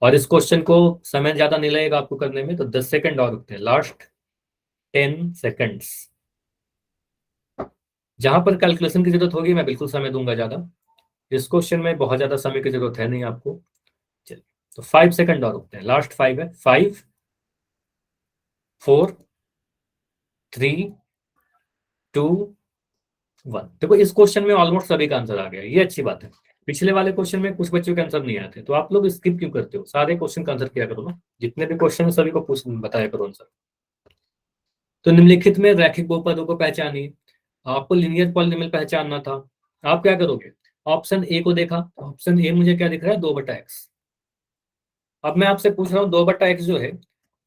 और इस क्वेश्चन को समय ज्यादा नहीं लगेगा आपको करने में, तो 10 सेकंड और रुकते हैं, लास्ट 10 सेकंड्स। जहां पर कैलकुलेशन की जरूरत होगी मैं बिल्कुल समय दूंगा ज्यादा, इस क्वेश्चन में बहुत ज्यादा समय की जरूरत है नहीं आपको। चलिए, तो 5 सेकंड और रुकते हैं, लास्ट 5 है। 5 4 3 2 1। देखो इस क्वेश्चन में ऑलमोस्ट सभी का आंसर आ गया, ये अच्छी बात है। पिछले वाले क्वेश्चन में कुछ बच्चों के आंसर नहीं आए थे, तो आप लोग स्किप क्यों करते हो? सारे क्वेश्चन का आंसर किया करो ना, जितने भी क्वेश्चन है सभी को पूछ बताया करो आंसर। तो निम्नलिखित में रैखिक बहुपदों को पहचानिए। आपको लीनियर पॉलिनोमियल पहचानना था, आप क्या करोगे? ऑप्शन ए को देखा, ऑप्शन ए मुझे क्या दिख रहा है? 2/x। अब मैं आपसे पूछ रहा हूँ 2/x जो है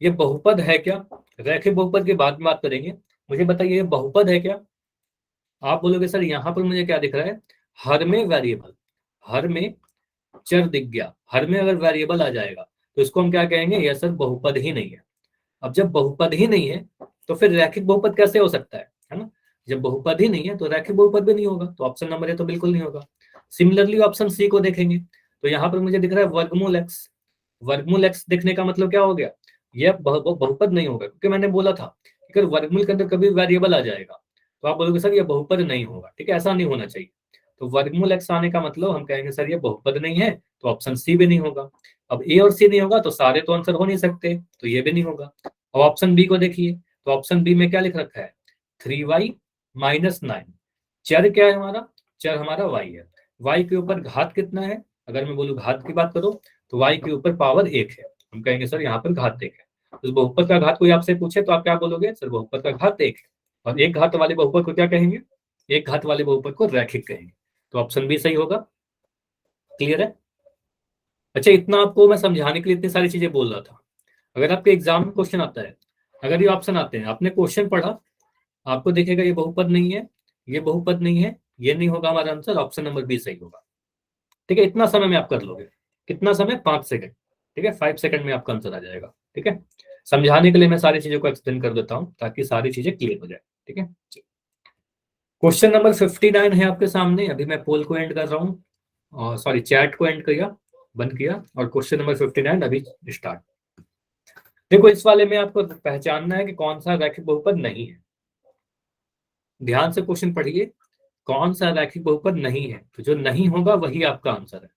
ये बहुपद है क्या? रैखिक बहुपद के बाद में बात करेंगे, मुझे बताइए ये बहुपद है क्या? आप बोलोगे सर यहाँ पर मुझे क्या दिख रहा है? हर में वेरिएबल, हर में चर दिख गया, हर में अगर वेरिएबल आ जाएगा तो इसको हम क्या कहेंगे? यह सर बहुपद ही नहीं है। अब जब बहुपद ही नहीं है तो फिर रैखिक बहुपद कैसे हो सकता है ना। जब बहुपद ही नहीं है तो रैखिक बहुपद भी नहीं होगा, तो ऑप्शन नंबर ए तो बिल्कुल नहीं होगा। सिमिलरली ऑप्शन सी को देखेंगे, तो यहाँ पर मुझे दिख रहा है वर्गमूल एक्स। वर्गमूल एक्स देखने का मतलब क्या हो गया? यह बहुपद नहीं होगा, क्योंकि मैंने बोला था कि अगर वर्गमूल के अंदर कभी वेरिएबल आ जाएगा तो आप बोलोगे सर ये बहुपद नहीं होगा, ठीक है, ऐसा नहीं होना चाहिए। तो वर्गमूल एक्स आने का मतलब हम कहेंगे सर ये बहुपद नहीं है, तो ऑप्शन सी भी नहीं होगा। अब ए और सी नहीं होगा तो सारे तो आंसर हो नहीं सकते, तो ये भी नहीं होगा। अब ऑप्शन बी को देखिए, तो ऑप्शन बी में क्या लिख रखा है? 3y-9। चर क्या है हमारा? चर हमारा y है। y के ऊपर घात कितना है? अगर मैं बोलूँ घात की बात करो तो y के ऊपर पावर 1 है, हम कहेंगे सर यहाँ पर घात 1 है। तो बहुपद का घात कोई आपसे पूछे तो आप क्या बोलोगे? सर बहुपद का घात 1 है। और एक घात वाले बहुपद को क्या कहेंगे? एक घात वाले बहुपद को रैखिक कहेंगे। तो ऑप्शन बी सही होगा। क्लियर है? अच्छा, इतना आपको मैं समझाने के लिए इतनी सारी चीजें बोल रहा था। अगर आपके एग्जाम में क्वेश्चन आता है, अगर ये ऑप्शन आते हैं, आपने क्वेश्चन पढ़ा आपको दिखेगा ये बहुपद नहीं है, ये बहुपद नहीं है, ये नहीं होगा हमारा आंसर, ऑप्शन नंबर बी सही होगा। ठीक है, इतना समय में आप कर लोगे। कितना समय? 5 सेकंड। ठीक है, 5 सेकंड में आपका आंसर आ जाएगा। ठीक है, समझाने के लिए मैं सारी चीजों को एक्सप्लेन कर देता हूँ ताकि सारी चीजें क्लियर हो जाए। ठीक है, क्वेश्चन नंबर 59 है आपके सामने। अभी मैं पोल को एंड कर रहा हूँ, और सॉरी चैट को एंड किया, बंद किया, और क्वेश्चन नंबर 59 अभी स्टार्ट। देखो, इस वाले में आपको पहचानना है कि कौन सा रैखिक बहुपद नहीं है। ध्यान से क्वेश्चन पढ़िए, कौन सा रैखिक बहुपद नहीं है, तो जो नहीं होगा वही आपका आंसर है।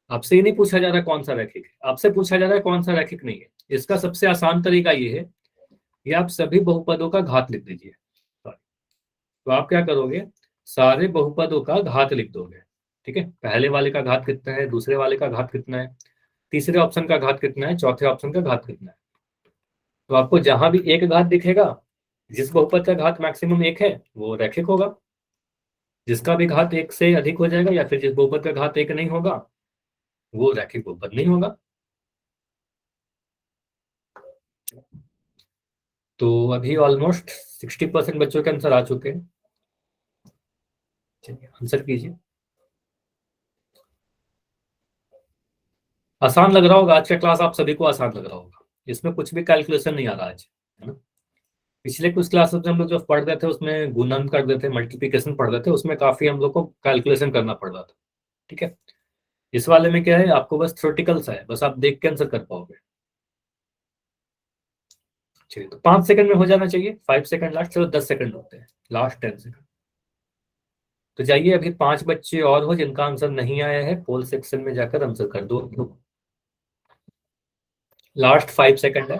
आपसे ये नहीं पूछा जा रहा कौन सा रैखिक है, आपसे पूछा जा रहा है कौन सा रैखिक नहीं है। इसका सबसे आसान तरीका ये है कि आप सभी बहुपदों का घात लिख दीजिए। तो आप क्या करोगे, सारे बहुपदों का घात लिख दोगे। ठीक है, पहले वाले का घात कितना है, दूसरे वाले का घात कितना है, तीसरे ऑप्शन का घात कितना है, चौथे ऑप्शन का घात कितना है। तो आपको जहां भी एक घात दिखेगा, जिस बहुपद का घात मैक्सिमम एक है वो रैखिक होगा। जिसका भी घात एक से अधिक हो जाएगा या फिर जिस बहुपद का घात एक नहीं होगा वो रैखिक बहुपद नहीं होगा। तो अभी ऑलमोस्ट 60% बच्चों के आंसर आ चुके हैं। चलिए आंसर कीजिए। आसान लग रहा होगा आज का क्लास, आप सभी को आसान लग रहा होगा। इसमें कुछ भी कैलकुलेशन नहीं आ रहा आज, है ना। पिछले कुछ क्लासेस में हम लोग जो पढ़ रहे थे उसमें गुणन कर रहे थे, मल्टीप्लिकेशन पढ़ रहे थे, उसमें काफी हम लोग को कैलकुलेशन करना पड़ रहा था। ठीक है, इस वाले में क्या है, आपको बस थ्योरेटिकल सा है, बस आप देख के आंसर कर पाओगे। चलिए, तो 5 सेकंड में हो जाना चाहिए, 5 सेकंड लास्ट, चलो 10 सेकंड होते हैं, लास्ट 10 सेकंड। तो जाइए, अभी 5 बच्चे और हो जिनका आंसर नहीं आया है, पोल सेक्शन में जाकर आंसर कर दो। लास्ट 5 सेकंड है,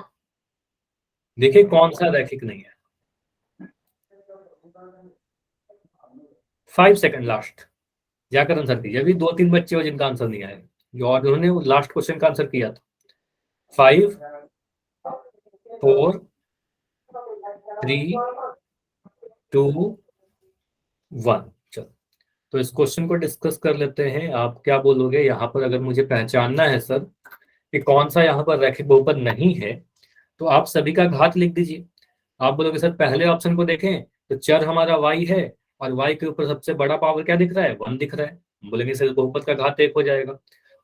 देखिए कौन सा रैखिक नहीं है। 5 सेकंड लास्ट, जाकर आंसर कीजिए। अभी 2-3 बच्चे हो जिनका आंसर नहीं आया, जो और उन्होंने लास्ट क्वेश्चन का आंसर किया था। 5 4 3 2 1। चलो, तो इस क्वेश्चन को डिस्कस कर लेते हैं। आप क्या बोलोगे यहाँ पर, अगर मुझे पहचानना है सर कि कौन सा यहाँ पर रैखिक बहुपद नहीं है, तो आप सभी का घात लिख दीजिए। आप बोलोगे सर पहले ऑप्शन को देखें तो चर हमारा y है, और y के ऊपर सबसे बड़ा पावर क्या दिख रहा है, 1 दिख रहा है। हम बोलेंगे सर बहुपद का घात 1 हो जाएगा।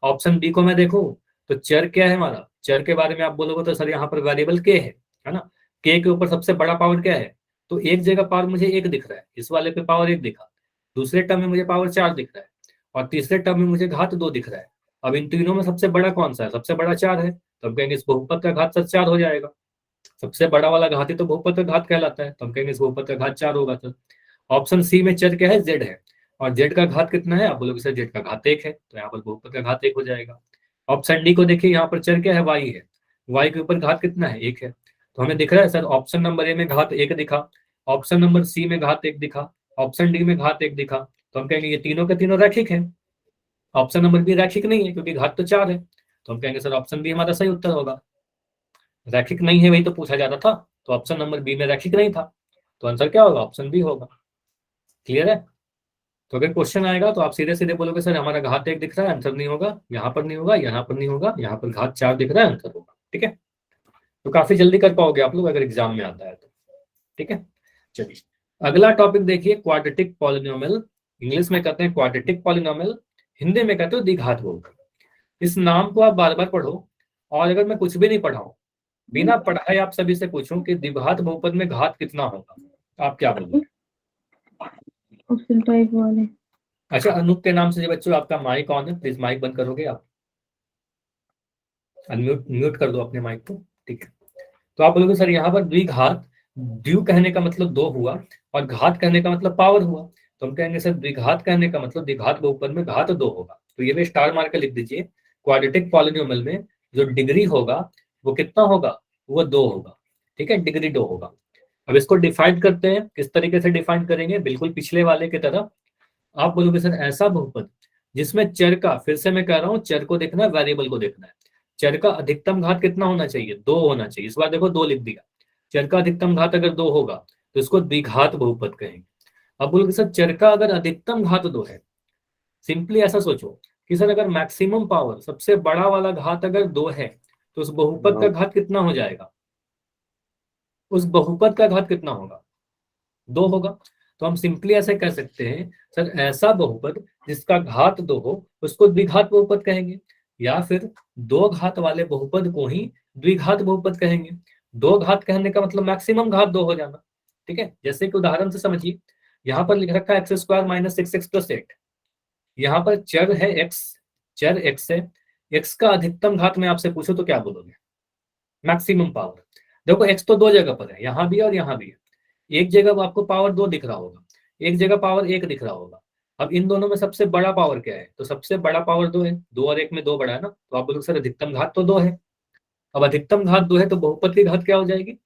ऑप्शन बी को मैं देखूं तो चर क्या है हमारा, चर के बारे में आप बोलोगे तो सर यहाँ पर वेरिएबल k है ना। k के ऊपर सबसे बड़ा पावर क्या है, तो एक जगह पावर मुझे 1 दिख रहा है, इस वाले पे पावर 1 दिखा, दूसरे टर्म में मुझे पावर 4 दिख रहा है, और तीसरे टर्म में मुझे घात 2 दिख रहा है। अब इन तीनों में सबसे बड़ा कौन सा है, सबसे बड़ा 4 है, तो हम कहेंगे इस बहुपद का घात सर 4 हो जाएगा। सबसे बड़ा वाला घात ही तो बहुपद का घात कहलाता है, तो हम कहेंगे इस बहुपद का घात 4 होगा सर। ऑप्शन सी में चर क्या है, जेड है, और जेड का घात कितना है, आप बोलोगे सर जेड का घात 1 है, तो यहाँ पर बहुपद का घात 1 हो जाएगा। ऑप्शन डी को देखिए, यहाँ पर चर क्या है, वाई है, वाई के ऊपर घात कितना है, 1 है, तो हमें दिख रहा है सर ऑप्शन नंबर ए में घात 1 दिखा, ऑप्शन नंबर सी में घात 1 दिखा, ऑप्शन डी में घात 1 दिखा, तो हम कहेंगे ये तीनों के तीनों रैखिक है। ऑप्शन नंबर बी रैखिक नहीं है क्योंकि घात तो 4 है, तो हम कहेंगे सर ऑप्शन बी हमारा सही उत्तर होगा। रैखिक नहीं है वही तो पूछा जाता था, तो ऑप्शन नंबर बी में रैखिक नहीं था, तो आंसर क्या होगा, ऑप्शन बी होगा। क्लियर है। तो अगर क्वेश्चन आएगा तो आप सीधे सीधे बोलोगे सर हमारा घात 1 दिख रहा है, आंसर नहीं होगा, यहाँ पर नहीं होगा, यहाँ पर नहीं होगा, यहाँ पर घात 4 दिख रहा है, आंसर होगा। ठीक है, तो काफी जल्दी कर पाओगे आप लोग अगर एग्जाम में आता है तो। ठीक है, चलिए अगला टॉपिक देखिए, क्वाड्रेटिक पॉलिनोमियल। इंग्लिश में कहते हैं क्वाड्रेटिक पॉलिनोमियल, हिंदी में कहते हो द्विघात बहुपद। इस नाम को आप बार बार पढ़ो, और अगर मैं कुछ भी नहीं पढ़ाऊं, बिना पढ़ाए आप सभी से पूछूं कि द्विघात बहुपद में घात कितना होगा, आप क्या बोलोगे। ऑप्शन टाइप वाले। अच्छा, अनूप के नाम से जो बच्चों आपका माइक ऑन है, प्लीज माइक बंद करोगे आप, अनम्यूट म्यूट कर दो अपने माइक को। ठीक है, तो आप बोलोगे सर यहाँ पर द्विघात, द्वि कहने का मतलब 2 हुआ, और घात कहने का मतलब पावर हुआ, तो हम कहेंगे सर द्विघात कहने का मतलब द्विघात बहुपद में घात 2 होगा, तो ये भी स्टार मार के लिख दीजिए। क्वाड्रेटिक पॉलिनोमियल में जो डिग्री होगा वो कितना होगा, वो 2 होगा। ठीक है, डिग्री 2 होगा। अब इसको डिफाइन करते हैं, किस तरीके से डिफाइन करेंगे, बिल्कुल पिछले वाले की तरह। आप बोलोगे सर ऐसा बहुपद जिसमें चर का, फिर से मैं कह रहा हूं चर को देखना है, वेरिएबल को देखना है, चर का अधिकतम घात कितना होना चाहिए, 2 होना चाहिए। इस बार देखो 2 लिख दिया, चर का अधिकतम घात अगर 2 होगा तो इसको द्विघात बहुपद कहेंगे। अब बोलोगे सर चर का अगर अधिकतम घात 2 है, सिंपली ऐसा सोचो कि सर अगर मैक्सिमम पावर, सबसे बड़ा वाला घात अगर 2 है, तो उस बहुपद का घात कितना हो जाएगा, उस बहुपद का घात कितना होगा, 2 होगा। तो हम सिंपली ऐसे कह सकते हैं सर ऐसा बहुपद जिसका घात 2 हो उसको द्विघात बहुपद कहेंगे, या फिर 2 घात वाले बहुपद को ही द्विघात बहुपद कहेंगे। 2 घात कहने का मतलब मैक्सिमम घात 2 हो जाना। ठीक है, जैसे कि उदाहरण से समझिए, यहाँ पर लिख रखा है X square minus 6x plus 8। यहाँ पर चर है एक्स, चर एक्स है, एक्स का अधिकतम घात मैं आपसे पूछूं तो क्या बोलोगे? Maximum power. देखो एक्स तो 2 जगह पर है, यहाँ भी है और यहाँ भी है। एक जगह आपको पावर 2 दिख रहा होगा, एक जगह पावर 1 दिख रहा होगा। अब इन दोनों में सबसे बड़ा पावर क्या है? तो सबसे बड़ा पावर 2 है। 2 और 1 में 2 बड़ा है ना, तो आप बोलोगे सर अधिकतम घात तो 2 है। अब अधिकतम घात 2 है तो बहुपद की घात क्या हो जाएगी?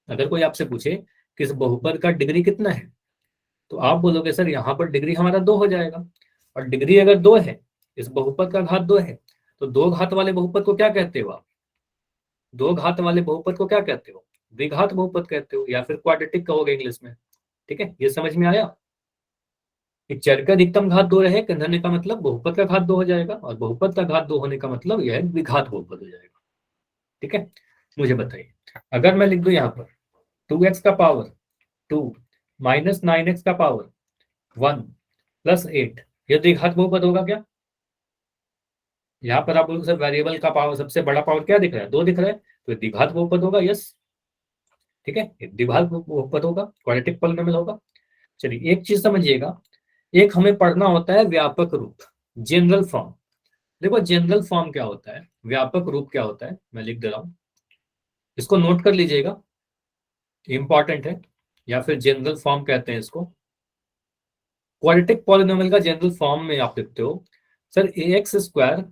अगर कोई आपसे पूछे कि इस बहुपद का डिग्री कितना है, तो आप बोलोगे सर यहाँ पर डिग्री हमारा 2 हो जाएगा। और डिग्री अगर 2 है, इस बहुपद का घात 2 है, तो 2 घात वाले बहुपद को क्या कहते हो आप? 2 घात वाले बहुपद को क्या कहते हो? द्विघात बहुपद कहते हो, या फिर क्वाड्रेटिक कहोगे इंग्लिश में। ठीक है, ये समझ में आया कि चर का अधिकतम घात 2 रहे कहने का मतलब बहुपद का घात 2 हो जाएगा, और बहुपद का घात 2 होने का मतलब यह द्विघात बहुपद हो जाएगा। ठीक है, मुझे बताइए, अगर मैं लिख दूं यहाँ पर 2x का पावर 2 माइनस 9x का पावर 1 प्लस 8, यह द्विघात बहुपद होगा क्या? यहाँ पर आप बोलोगे सर वेरिएबल का पावर सबसे बड़ा पावर क्या दिख रहा है? 2 दिख रहा है, तो द्विघात बहुपद होगा। यस, ठीक है, ये द्विघात बहुपद होगा, क्वाड्रेटिक पॉलिनोमियल होगा। चलिए एक चीज समझिएगा, एक हमें पढ़ना होता है व्यापक रूप, जनरल फॉर्म। देखो जनरल फॉर्म क्या होता है, व्यापक रूप क्या होता है, मैं लिख दे रहा हूं, इसको नोट कर लीजिएगा, इंपॉर्टेंट है। या फिर जनरल फॉर्म कहते हैं इसको। क्वाड्रेटिक पॉलिनोमियल का जनरल फॉर्म में आप लिखते हो सर ए एक्स स्क्वायर,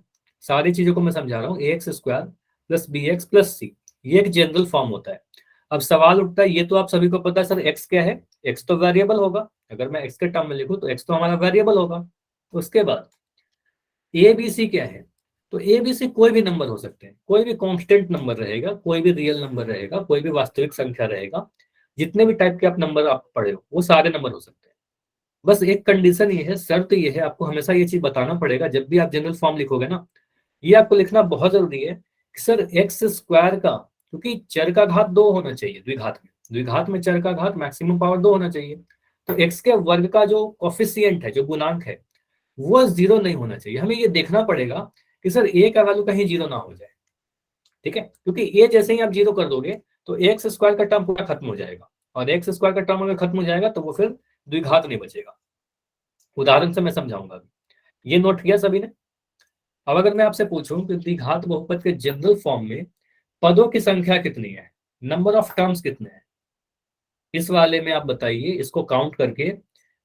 सारी चीजों को मैं समझा रहा हूँ, A X square plus B X plus C, ये एक जनरल फॉर्म होता है। अब सवाल उठता है, ये तो आप सभी को पता है सर एक्स क्या है, एक्स तो वेरिएबल होगा। अगर मैं एक्स के टर्म में लिखूं तो एक्स तो हमारा वेरिएबल होगा। उसके बाद ए बी सी क्या है? तो ए बी सी कोई भी नंबर हो सकते हैं, कोई भी कांस्टेंट नंबर रहेगा, कोई भी रियल नंबर रहेगा, कोई भी वास्तविक संख्या रहेगा। जितने भी टाइप के आप नंबर आप पढ़े हो वो सारे नंबर हो सकते हैं। बस एक कंडीशन ये है, शर्त ये है, आपको हमेशा ये चीज बताना पड़ेगा जब भी आप जनरल फॉर्म लिखोगे ना, ये आपको लिखना बहुत जरूरी है कि सर एक्स स्क्वायर का, क्योंकि चर का घात 2 होना चाहिए द्विघात में, द्विघात में चर का घात मैक्सिमम पावर 2 होना चाहिए। तो एक्स के वर्ग का जो कोफिशिएंट है, जो गुणांक है, वो 0 नहीं होना चाहिए। हमें ये देखना पड़ेगा कि सर ए का वैल्यू कहीं 0 ना हो जाए। ठीक है, क्योंकि ए जैसे ही आप 0 कर दोगे तो एक्स स्क्वायर का टर्म पूरा खत्म हो जाएगा, और एक्स स्क्वायर का टर्म अगर खत्म हो जाएगा तो वो फिर द्विघात नहीं बचेगा। उदाहरण से मैं समझाऊंगा, ये नोट किया सभी ने? अब अगर मैं आपसे पूछूं कि द्विघात बहुपद के जनरल फॉर्म में पदों की संख्या कितनी है, नंबर ऑफ टर्म्स कितने हैं, इस वाले में आप बताइए, इसको काउंट करके।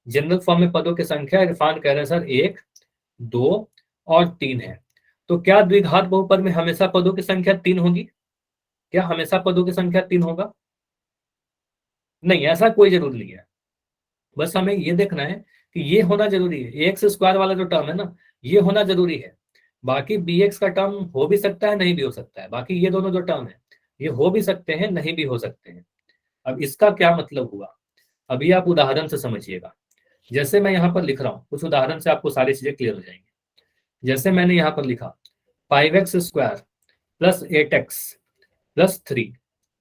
जनरल फॉर्म में पदों की संख्या इरफान कह रहे हैं सर 1 2 और 3 है। तो क्या द्विघात बहुपद में हमेशा पदों की संख्या 3 होगी? क्या हमेशा पदों की संख्या 3 होगा? नहीं, ऐसा कोई जरूरी नहीं है। बस हमें ये देखना है कि ये होना जरूरी है, एक्स स्क्वायर वाला जो टर्म है ना, ये होना जरूरी है। बाकी बी एक्स का टर्म हो भी सकता है, नहीं भी हो सकता है। बाकी ये दोनों जो टर्म है, ये हो भी सकते हैं, नहीं भी हो सकते हैं। अब इसका क्या मतलब हुआ, अभी आप उदाहरण से समझिएगा। जैसे मैं यहाँ पर लिख रहा हूँ, कुछ उदाहरण से आपको सारी चीजें क्लियर हो जाएंगी। जैसे मैंने यहाँ पर लिखा 5x square plus 8x plus 3।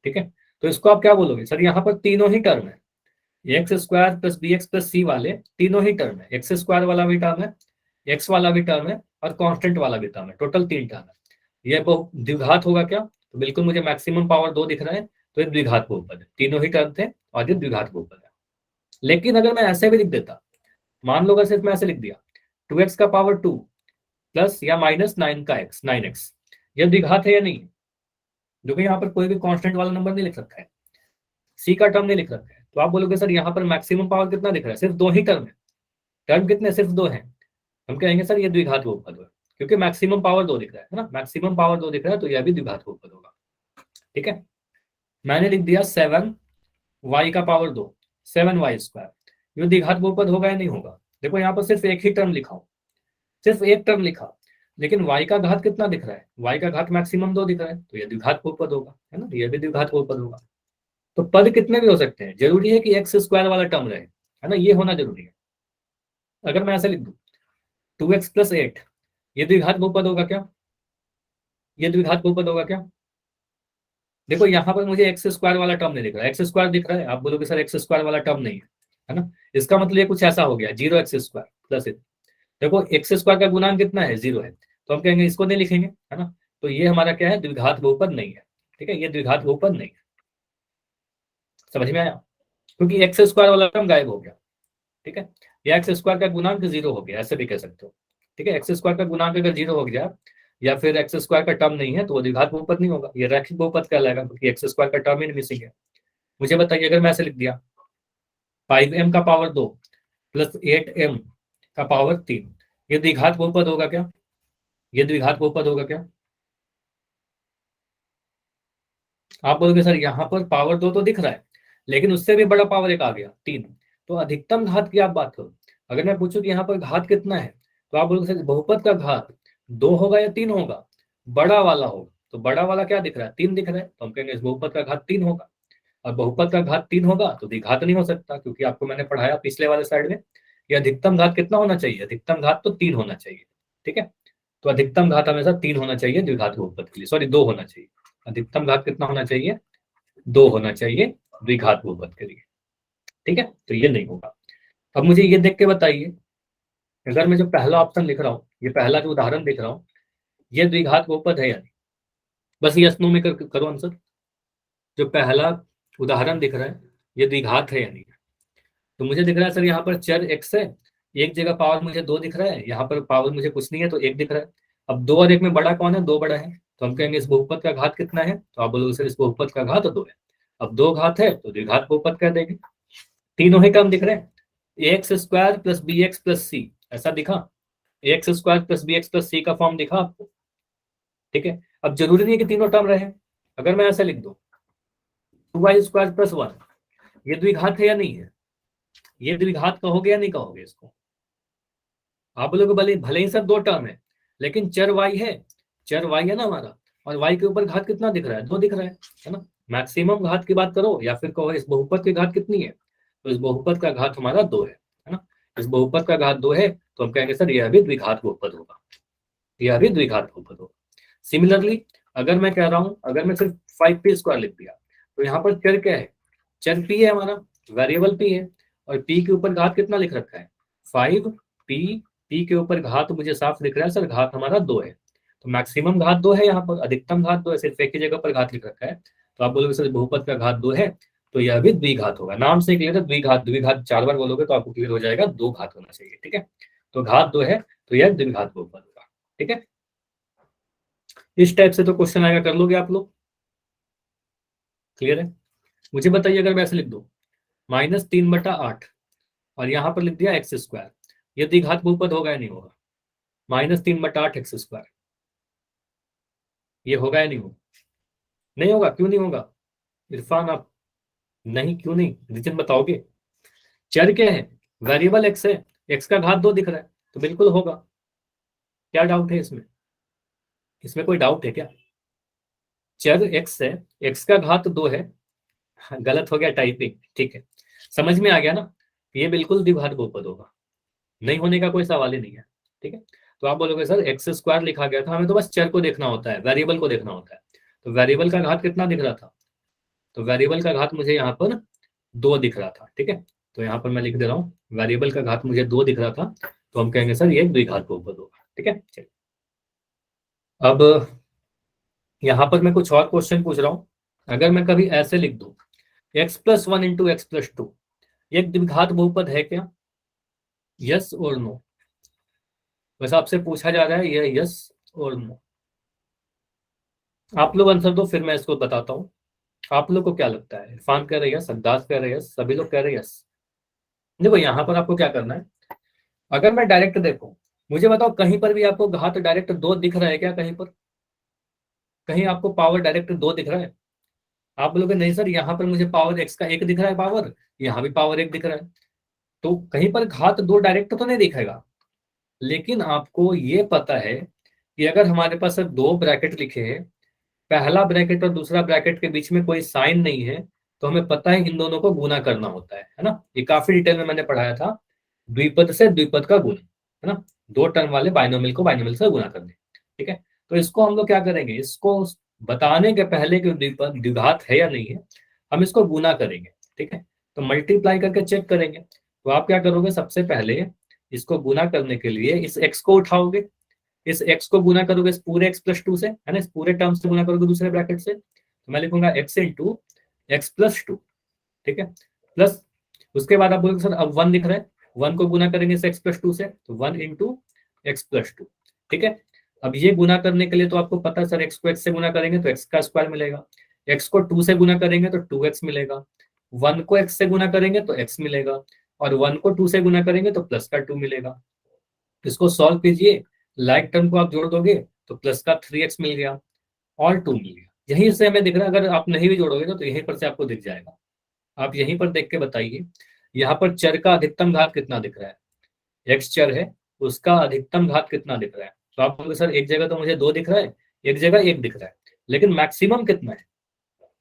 ठीक है, तो इसको आप क्या बोलोगे? सर यहाँ पर तीनों ही टर्म है, X square plus B X plus C वाले तीनों ही टर्म है, एक्स स्क्वायर वाला भी टर्म है, एक्स वाला भी टर्म है, और कांस्टेंट वाला भी टर्म है, टोटल 3 टर्म है। ये बहु द्विघात होगा क्या? तो बिल्कुल, मुझे मैक्सिमम पावर 2 दिख रहा है, तो ये द्विघात बहुपद है, तीनों ही टर्म थे और ये द्विघात बहुपद है। लेकिन अगर मैं ऐसे भी लिख देता, मान लो अगर सिर्फ मैं ऐसे लिख दिया 2x का पावर 2 प्लस या माइनस 9 का एक्स 9x, ये द्विघात है या नहीं? जो कि यहाँ पर कोई भी कांस्टेंट वाला नंबर नहीं लिख रखा है, सी का टर्म नहीं लिख रखा है, तो आप बोलोगे सर यहाँ पर मैक्सिमम पावर कितना दिख रहा है? सिर्फ 2 ही टर्म है। टर्म कितने? सिर्फ 2 है। हम कहेंगे सर ये द्विघात बहुपद है, क्योंकि मैक्सिमम पावर 2 दिख रहा है ना, मैक्सिमम पावर 2 दिख रहा है, तो यह भी द्विघात बहुपद होगा। ठीक है, मैंने लिख दिया 7y का पावर 2, 7y स्क्वायर, ये द्विघात बहुपद होगा या नहीं होगा? देखो यहाँ पर सिर्फ एक ही टर्म लिखा हूं, सिर्फ एक टर्म लिखा, लेकिन y का घात कितना दिख रहा है? y का घात मैक्सिमम 2 दिख रहा है, तो यह द्विघात बहुपद होगा, है ना, यह भी द्विघात बहुपद होगा। तो पद कितने भी हो सकते हैं, जरूरी है कि एक्स स्क्वायर वाला टर्म रहे, है ना, ये होना जरूरी है। अगर मैं ऐसे लिख दूं 2x प्लस 8, ये द्विघात बहुपद होगा क्या? ये द्विघात बहुपद होगा क्या? देखो यहाँ पर मुझे एक्स स्क्वायर वाला टर्म नहीं दिख रहा है, एक्स स्क्वायर दिख रहा है, आप बोलोगे सर एक्स स्क्वायर वाला टर्म नहीं है ना, इसका मतलब ये कुछ ऐसा हो गया 0x² प्लस, देखो एक्स स्क्वायर का गुणांक कितना है, 0 है, तो हम कहेंगे इसको नहीं लिखेंगे, है ना, तो ये हमारा क्या है, द्विघात बहुपद नहीं है, ठीक है, ये द्विघात बहुपद नहीं है, समझ में आया, क्योंकि एक्स स्क्वायर वाला टर्म गायब हो गया, ठीक है, या एक्स स्क्वायर का गुणांक 0 हो गया, ऐसे भी कह सकते हो, ठीक है, एक्स स्क्वायर का गुणांक अगर 0 हो गया या फिर एक्स स्क्वायर का टर्म नहीं है तो वो द्विघात बहुपद नहीं होगा, ये रैखिक बहुपद कहलाएगा, क्योंकि एक्स स्क्वायर का टर्म ही मिसिंग है। मुझे बताइए अगर मैं ऐसे लिख दिया 5m का पावर 2 प्लस 8m का पावर 3, ये द्विघात बहुपद होगा क्या, ये द्विघात बहुपद होगा क्या? आप बोलोगे सर यहाँ पर पावर 2 तो दिख रहा है, लेकिन उससे भी बड़ा पावर एक आ गया 3, तो अधिकतम घात की आप बात करो, अगर मैं पूछूं कि यहाँ पर घात कितना है, तो आप बोलोगे सर बहुपद का घात 2 होगा या 3 होगा, बड़ा वाला होगा, तो बड़ा वाला क्या दिख रहा है, 3 दिख रहा है, तो हम कहेंगे इस बहुपद का घात 3 होगा, और बहुपद का घात 3 होगा तो द्विघात नहीं हो सकता, क्योंकि आपको मैंने पढ़ाया पिछले वाले साइड में कि अधिकतम घात कितना होना चाहिए, अधिकतम घात तो 3 होना चाहिए, ठीक है, तो अधिकतम घात हमेशा 3 होना चाहिए द्विघात बहुपद के लिए, सॉरी 2 होना चाहिए, अधिकतम घात कितना होना चाहिए, 2 होना चाहिए द्विघात बहुपद के लिए, ठीक है, तो ये नहीं होगा। अब मुझे ये देख के बताइए, अगर मैं जो पहला ऑप्शन लिख रहा हूँ, ये पहला जो उदाहरण लिख रहा हूँ, ये द्विघात बहुपद है या नहीं, बस यस नो में करो आंसर, जो पहला उदाहरण दिख रहा है ये द्विघात है या नहीं, तो मुझे दिख रहा है सर यहाँ पर चर x है, एक जगह पावर मुझे 2 दिख रहा है, यहाँ पर पावर मुझे कुछ नहीं है तो 1 दिख रहा है, अब 2 और 1 में बड़ा कौन है, 2 बड़ा है, तो हम कहेंगे इस बहुपद का घात कितना है, तो आप बोलोगे सर इस बहुपद का घात 2 है, अब 2 घात है तो द्विघात बहुपद कह देंगे, तीनों ही टर्म दिख रहे हैं, X square plus B X plus C, ऐसा दिखा, X square plus B X plus C का फॉर्म दिखा आपको, ठीक है, अब जरूरी नहीं है कि तीनों टर्म रहे, अगर मैं ऐसा लिख दूं 2y² प्लस 1, ये द्विघात है या नहीं है, ये द्विघात कहोगे या नहीं कहोगे इसको, आप बोलोगे भले भले ही सर 2 टर्म है, लेकिन चर y है, चर y है ना हमारा, और y के ऊपर घात कितना दिख रहा है, 2 दिख रहा है ना, मैक्सिमम घात की बात करो या फिर कहो इस बहुपद की घात कितनी है, तो इस बहुपद का घात हमारा 2 है ना, इस बहुपद का घात 2 है, तो हम कहेंगे सर यह भी द्विघात बहुपद होगा, यह भी द्विघात बहुपद होगा। सिमिलरली अगर मैं कह रहा हूं, अगर मैं सिर्फ 5p² लिख दिया, तो यहाँ पर चर क्या है, चर p है हमारा, वेरिएबल p है, और p के ऊपर घात कितना लिख रखा है 5p, p के ऊपर घात मुझे साफ लिख रहा है सर, घात हमारा 2 है, तो मैक्सिमम घात 2 है, यहाँ पर अधिकतम घात 2 है, सिर्फ एक ही जगह पर घात लिख रखा है, तो आप बोलोगे सर बहुपद का घात 2 है, तो यह भी द्विघात होगा, नाम से क्लियर है, द्विघात, द्विघात 4 बार बोलोगे तो आपको क्लियर हो जाएगा, 2 घात होना चाहिए, ठीक है, तो घात 2 है तो यह द्विघात बहुपद होगा, ठीक है, इस टाइप से तो क्वेश्चन आएगा, कर लोगे आप लोग, क्लियर है। मुझे बताइए अगर मैं ऐसे लिख दूं -3/8 और यहाँ पर लिख दिया x², ये द्विघात बहुपद होगा या नहीं होगा, -3/8 x², ये होगा या नहीं होगा, नहीं होगा, क्यों नहीं होगा इरफान, आप नहीं, क्यों नहीं, रीजन बताओगे, चर क्या है, वेरिएबल x है, x का घात 2 दिख रहा है, तो बिल्कुल होगा, क्या डाउट है इसमें, इसमें कोई डाउट है क्या, चर x है, x का घात 2 है, गलत हो गया टाइपिंग, ठीक है, समझ में आ गया ना, ये बिल्कुल द्विघात बहुपद होगा, नहीं होने का कोई सवाल ही नहीं है, ठीक है, तो आप बोलोगे सर x² लिखा गया था, हमें तो बस चर को देखना होता है, वेरिएबल को देखना होता है, तो वेरिएबल का घात कितना दिख रहा था, तो वेरिएबल का घात मुझे यहाँ पर 2 दिख रहा था, ठीक है, तो यहाँ पर मैं लिख दे रहा हूँ वेरिएबल का घात मुझे 2 दिख रहा था, तो हम कहेंगे सर ये द्विघात बहुपद होगा, ठीक है, चलिए अब यहाँ पर मैं कुछ और क्वेश्चन पूछ रहा हूँ, अगर मैं कभी ऐसे लिख दूं x+1 इंटू x+2, ये एक द्विघात बहुपद है क्या, यस और नो, बस आपसे पूछा जा रहा है ये यस और नो, आप लोग आंसर दो फिर मैं इसको बताता हूँ, आप लोग को क्या लगता है, इरफान कह रहे हैं यस, सद्दास कह रहे हैं यस, सभी लोग कह रहे हैं यस। देखो यहाँ पर आपको क्या करना है, अगर मैं डायरेक्ट देखूं, मुझे बताओ कहीं पर भी आपको घात डायरेक्ट 2 दिख रहा है क्या, कहीं पर, कहीं आपको पावर डायरेक्ट 2 दिख रहा है, आप बोलोगे नहीं सर यहाँ पर मुझे पावर x का 1 दिख रहा है पावर, यहाँ भी पावर 1 दिख रहा है, तो कहीं पर घात 2 डायरेक्ट तो नहीं दिखेगा, लेकिन आपको ये पता है कि अगर हमारे पास सिर्फ 2 ब्रैकेट लिखे हैं, पहला ब्रैकेट और दूसरा ब्रैकेट के बीच में कोई साइन नहीं है, तो हमें पता है इन दोनों को गुना करना होता है ना, ये काफी डिटेल में मैंने पढ़ाया था, द्विपद से द्विपद का गुण, है ना, 2 टर्म वाले बाइनोमियल को बाइनोमियल से गुना करने, ठीक है, तो इसको हम लोग क्या करेंगे, इसको बताने के पहले कि द्विघात है या नहीं है, हम इसको गुना करेंगे। ठीक है, तो मल्टीप्लाई करके चेक करेंगे। तो आप क्या करोगे, सबसे पहले इसको गुना करने के लिए इस x को उठाओगे, इस x को गुना करोगे इस पूरे x प्लस 2 से, है ना, इस पूरे टर्म से गुना करोगे दूसरे ब्रैकेट से, तो मैं लिखूंगा x इंटू एक्स प्लस 2। ठीक है, प्लस उसके बाद आप बोलोगे सर अब 1 दिख रहा है, 1 को गुना करेंगे इस x प्लस 2 से, तो 1 इंटू एक्स प्लस 2। ठीक है, अब ये गुना करने के लिए तो आपको पता है सर x को x से गुना करेंगे तो x का स्क्वायर मिलेगा, x को 2 से गुना करेंगे तो 2x मिलेगा, 1 को x से गुना करेंगे तो x मिलेगा, और 1 को 2 से गुना करेंगे तो प्लस का 2 मिलेगा। इसको सॉल्व कीजिए, लाइक टर्म को आप जोड़ दोगे तो प्लस का 3x मिल गया और 2 मिल गया। यहीं से हमें दिख रहा है, अगर आप नहीं भी जोड़ोगे तो यहीं पर से आपको दिख जाएगा। आप यहीं पर देख के बताइए, यहाँ पर चर का अधिकतम घात कितना दिख रहा है, एक्स चर है, उसका अधिकतम घात कितना दिख रहा है। तो आप बोलोगे सर एक जगह तो मुझे 2 दिख रहा है, एक जगह 1 दिख रहा है, लेकिन मैक्सिमम कितना है,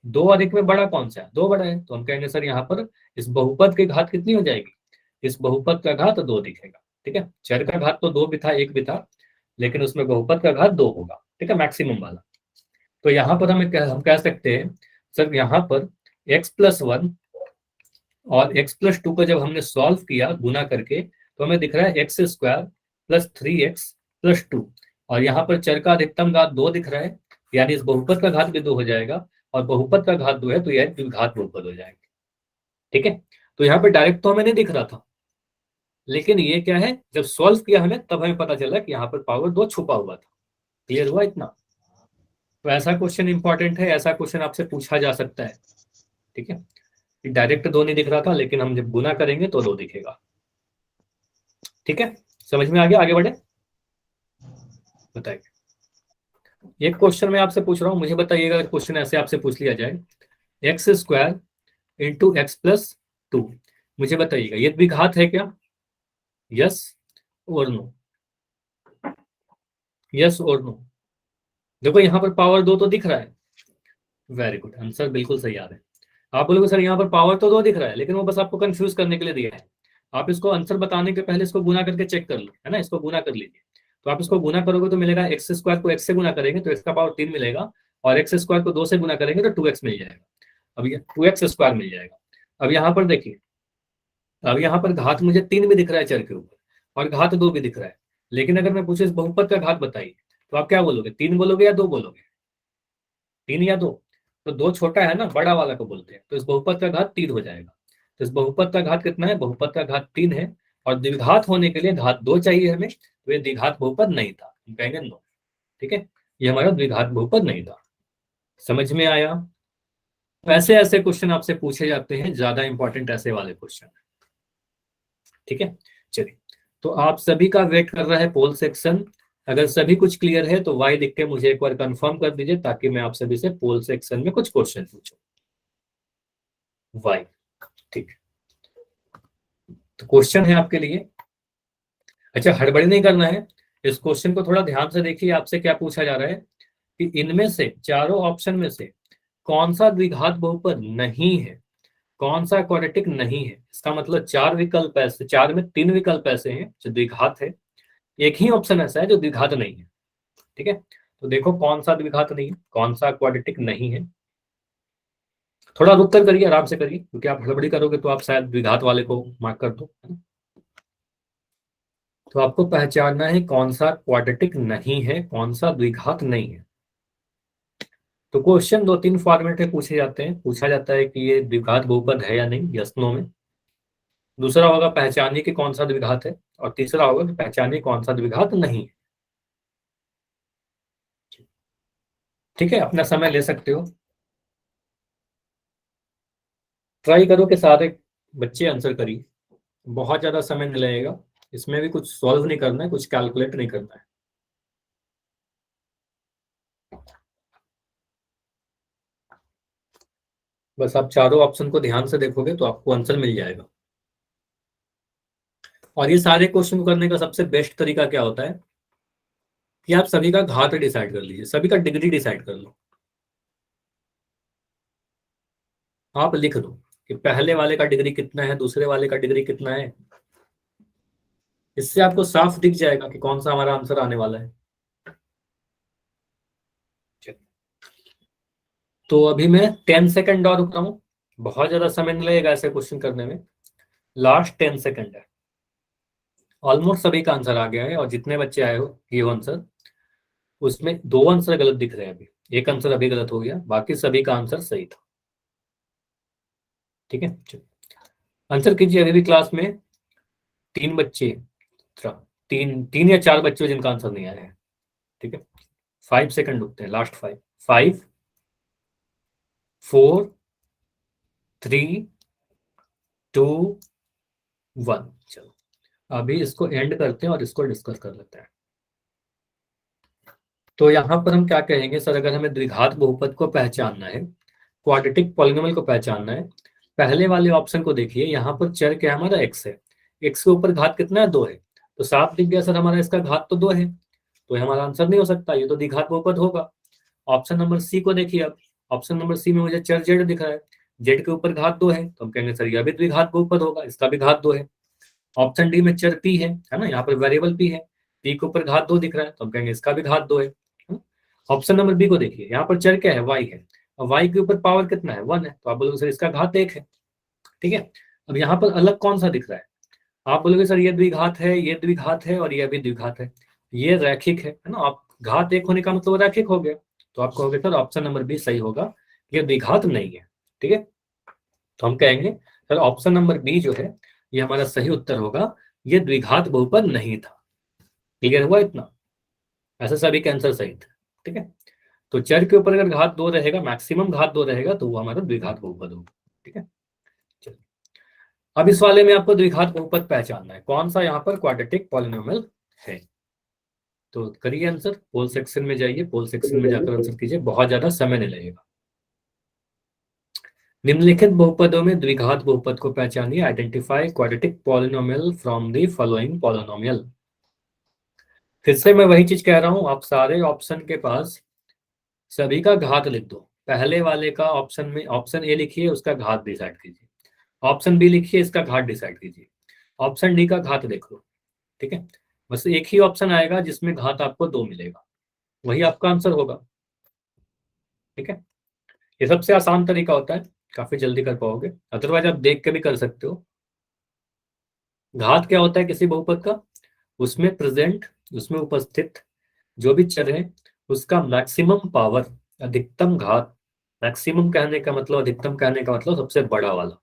2 और 1 में बड़ा कौन सा है, 2 बड़ा है, तो हम कहेंगे सर यहाँ पर इस बहुपद की घात कितनी हो जाएगी, इस बहुपद का घात 2 दिखेगा। ठीक है, चर का घात तो 2 भी था, 1 भी था, लेकिन उसमें बहुपद का घात 2 होगा। ठीक है, मैक्सिमम वाला। तो यहाँ पर हम कह सकते हैं सर यहाँ पर x प्लस 1 और x प्लस 2 को जब हमने सॉल्व किया गुना करके, तो हमें दिख रहा है X square plus 3x plus 2, और यहाँ पर चर का अधिकतम घात 2 दिख रहा है, यानी इस बहुपद का घात भी 2 हो जाएगा, और बहुपद का घात 2 है तो यह द्विघात बहुपद हो जाएगा। ठीक है, तो यहाँ पर डायरेक्ट तो हमें नहीं दिख रहा था, लेकिन ये क्या है, जब सॉल्व किया हमें तब हमें पता चला कि यहाँ पर पावर 2 छुपा हुआ था। क्लियर हुआ इतना? तो ऐसा क्वेश्चन इंपॉर्टेंट है, ऐसा क्वेश्चन आपसे पूछा जा सकता है। ठीक है, डायरेक्ट 2 नहीं दिख रहा था, लेकिन हम जब गुना करेंगे तो 2 दिखेगा। ठीक है, समझ में आ गया? आगे बढ़े, बताइए। एक क्वेश्चन मैं आपसे पूछ रहा हूँ, मुझे बताइएगा अगर क्वेश्चन ऐसे आपसे पूछ लिया जाए, x square into x plus 2, मुझे बताइएगा ये द्विघात है क्या, यस और नो, यस और नो। देखो यहाँ पर पावर 2 तो दिख रहा है, वेरी गुड, आंसर बिल्कुल सही आ रहा है। आप बोलोगे सर यहाँ पर पावर तो 2 दिख रहा है, लेकिन वो बस आपको कंफ्यूज करने के लिए दिया है। आप इसको आंसर बताने के पहले इसको गुना करके चेक कर लो, है ना, इसको गुना कर लीजिए। तो आप इसको गुना करोगे तो मिलेगा एक्स स्क्वायर को एक्स से गुना करेंगे तो एक्स का पावर 3 मिलेगा, और एक्स स्क्वायर को 2 से गुना करेंगे तो 2x मिल जाएगा। अब ये 2x स्क्वायर मिल जाएगा। अब यहाँ पर देखिए, अब यहाँ पर घात मुझे 3 भी दिख रहा है चर के ऊपर, और घात 2 भी दिख रहा है, लेकिन अगर मैं पूछे इस बहुपद का घात बताइए, तो आप क्या बोलोगे, 3 बोलोगे या 2 बोलोगे, 3 या 2? तो 2 छोटा है ना, बड़ा वाला को बोलते हैं, तो इस बहुपद का घात 3 हो जाएगा। तो इस बहुपद का घात कितना है, बहुपद का घात 3 है, और द्विघात होने के लिए घात 2 चाहिए हमें, तो ये द्विघात बहुपद नहीं था, हम कहेंगे नो। ठीक है, ये हमारा द्विघात बहुपद नहीं था। समझ में आया? ऐसे ऐसे क्वेश्चन आपसे पूछे जाते हैं, ज्यादा इंपॉर्टेंट ऐसे वाले क्वेश्चन। ठीक है, चलिए, तो आप सभी का वेट कर रहा है पोल सेक्शन। अगर सभी कुछ क्लियर है तो वाई लिख के मुझे एक बार कंफर्म कर दीजिए, ताकि मैं आप सभी से पोल सेक्शन में कुछ क्वेश्चन पूछूं। वाई, ठीक। तो क्वेश्चन है आपके लिए, अच्छा हड़बड़ी नहीं करना है, इस क्वेश्चन को थोड़ा ध्यान से देखिए। आपसे क्या पूछा जा रहा है कि इनमें से चारों ऑप्शन में से कौन सा द्विघात बहुपद नहीं है, कौन सा क्वाड्रेटिक नहीं है। इसका मतलब 4 विकल्प ऐसे, 4 में 3 विकल्प ऐसे हैं जो द्विघात है, एक ही ऑप्शन ऐसा है जो द्विघात नहीं है। ठीक है, तो देखो कौन सा द्विघात नहीं है, कौन सा क्वाड्रेटिक नहीं है। थोड़ा रुक कर करिए, आराम से करिए, क्योंकि आप हड़बड़ी करोगे तो आप शायद द्विघात वाले को मार्क कर दो। तो आपको पहचानना है कौन सा क्वाड्रेटिक नहीं है, कौन सा द्विघात नहीं है। तो क्वेश्चन 2-3 फॉर्मेट में पूछे जाते हैं, पूछा जाता है कि ये द्विघात बहुपद है या नहीं, यस नो में। दूसरा होगा पहचानिए कि कौन सा द्विघात है, और तीसरा होगा कि पहचानिए कौन सा द्विघात नहीं है। ठीक है, अपना समय ले सकते हो, ट्राई करो कि सारे बच्चे आंसर करिए, बहुत ज्यादा समय नहीं लगेगा। इसमें भी कुछ सॉल्व नहीं करना है, कुछ कैलकुलेट नहीं करना है। बस आप चारों ऑप्शन को ध्यान से देखोगे तो आपको आंसर मिल जाएगा। और ये सारे क्वेश्चन करने का सबसे बेस्ट तरीका क्या होता है कि आप सभी का घात डिसाइड कर लीजिए, सभी का डिग्री डिसाइड कर लो। आप लिख दो कि पहले वाले का डिग्री कितना है, दूसरे वाले का डिग्री कितना है। इससे आपको साफ दिख जाएगा कि कौन सा हमारा आंसर आने वाला है। तो अभी मैं 10 सेकंड और रुक रहा हूँ, बहुत ज्यादा समय नहीं लगेगा ऐसे क्वेश्चन करने में, लास्ट 10 सेकंड है। ऑलमोस्ट सभी का आंसर आ गया है, और जितने बच्चे आए हो ये आंसर, उसमें 2 आंसर गलत दिख रहे हैं, अभी एक आंसर अभी गलत हो गया, बाकी सभी का आंसर सही था। ठीक है, चलो आंसर कीजिए। अभी भी क्लास में 3 बच्चे, 3 या 4 बच्चे जिनका आंसर नहीं आया है। ठीक है, 5 सेकंड रुकते हैं, लास्ट 5, 5, 4, 3, 2, 1। चलो अभी इसको एंड करते हैं और इसको डिस्कस कर लेते हैं। तो यहाँ पर हम क्या कहेंगे सर, अगर हमें द्विघात बहुपद को पहचानना है, क्वाड्रेटिक पॉलिनोमियल को पहचानना है, पहले वाले ऑप्शन को देखिए, यहाँ पर चर क्या है हमारा, एक्स है, एक्स के ऊपर घात कितना है, 2 है, तो साफ दिख गया सर हमारा इसका घात तो 2 है, तो हमारा आंसर नहीं हो सकता, ये तो द्विघात बहुपद होगा। ऑप्शन नंबर सी को देखिए, अब ऑप्शन नंबर सी में मुझे चर जेड दिख रहा है, जेड के ऊपर घात 2 है, तो हम कहेंगे सर यह भी द्विघात बहुपद होगा, इसका भी घात 2 है। ऑप्शन डी में चर पी है ना, यहाँ पर वेरिएबल पी है, पी के ऊपर घात 2 दिख रहा है, तो हम कहेंगे इसका भी घात 2 है। ऑप्शन नंबर बी को देखिए, यहाँ पर चर क्या है, वाई है, और वाई के ऊपर पावर कितना है, 1 है, तो आप बोलोगे सर इसका घात 1 है। ठीक है, अब यहाँ पर अलग कौन सा दिख रहा है, आप बोलोगे सर ये द्विघात है, ये द्विघात है, और ये भी द्विघात है, ये रैखिक है ना, आप घात 1 होने का मतलब रैखिक हो गया, तो आप कहोगे सर ऑप्शन नंबर बी सही होगा, ये द्विघात नहीं है। ठीक है, तो हम कहेंगे सर ऑप्शन नंबर बी जो है ये हमारा सही उत्तर होगा, ये द्विघात बहुपद नहीं था। क्लियर हुआ इतना, ऐसा सभी के आंसर सही थे। ठीक है, तो चर के ऊपर अगर घात 2 रहेगा, मैक्सिमम घात 2 रहेगा, तो वो हमारा द्विघात बहुपद होगा। ठीक है, चलिए अब इस वाले में आपको द्विघात बहुपद पहचानना है, कौन सा यहाँ पर क्वाड्रेटिक पॉलिनोमियल है। तो करिए आंसर, पोल सेक्शन में जाइए, पोल सेक्शन में जाकर आंसर कीजिए, बहुत ज्यादा समय नहीं लगेगा। निम्नलिखित बहुपदों में द्विघात बहुपद को पहचानिए, identify quadratic polynomial from the following polynomial. फिर से मैं वही चीज कह रहा हूं, आप सारे ऑप्शन के पास सभी का घात लिख दो, पहले वाले का ऑप्शन में ऑप्शन ए लिखिए, उसका घात डिसाइड कीजिए, ऑप्शन बी लिखिए, इसका घात डिसाइड कीजिए, ऑप्शन डी का घात देख लो। ठीक है, बस एक ही ऑप्शन आएगा जिसमें घात आपको 2 मिलेगा, वही आपका आंसर होगा। ठीक है, ये सबसे आसान तरीका होता है, काफी जल्दी कर पाओगे, अदरवाइज आप देख के भी कर सकते हो। घात क्या होता है किसी बहुपद का, उसमें प्रेजेंट, उसमें उपस्थित जो भी चर है उसका मैक्सिमम पावर, अधिकतम घात, मैक्सिमम कहने का मतलब, अधिकतम कहने का मतलब सबसे बड़ा वाला।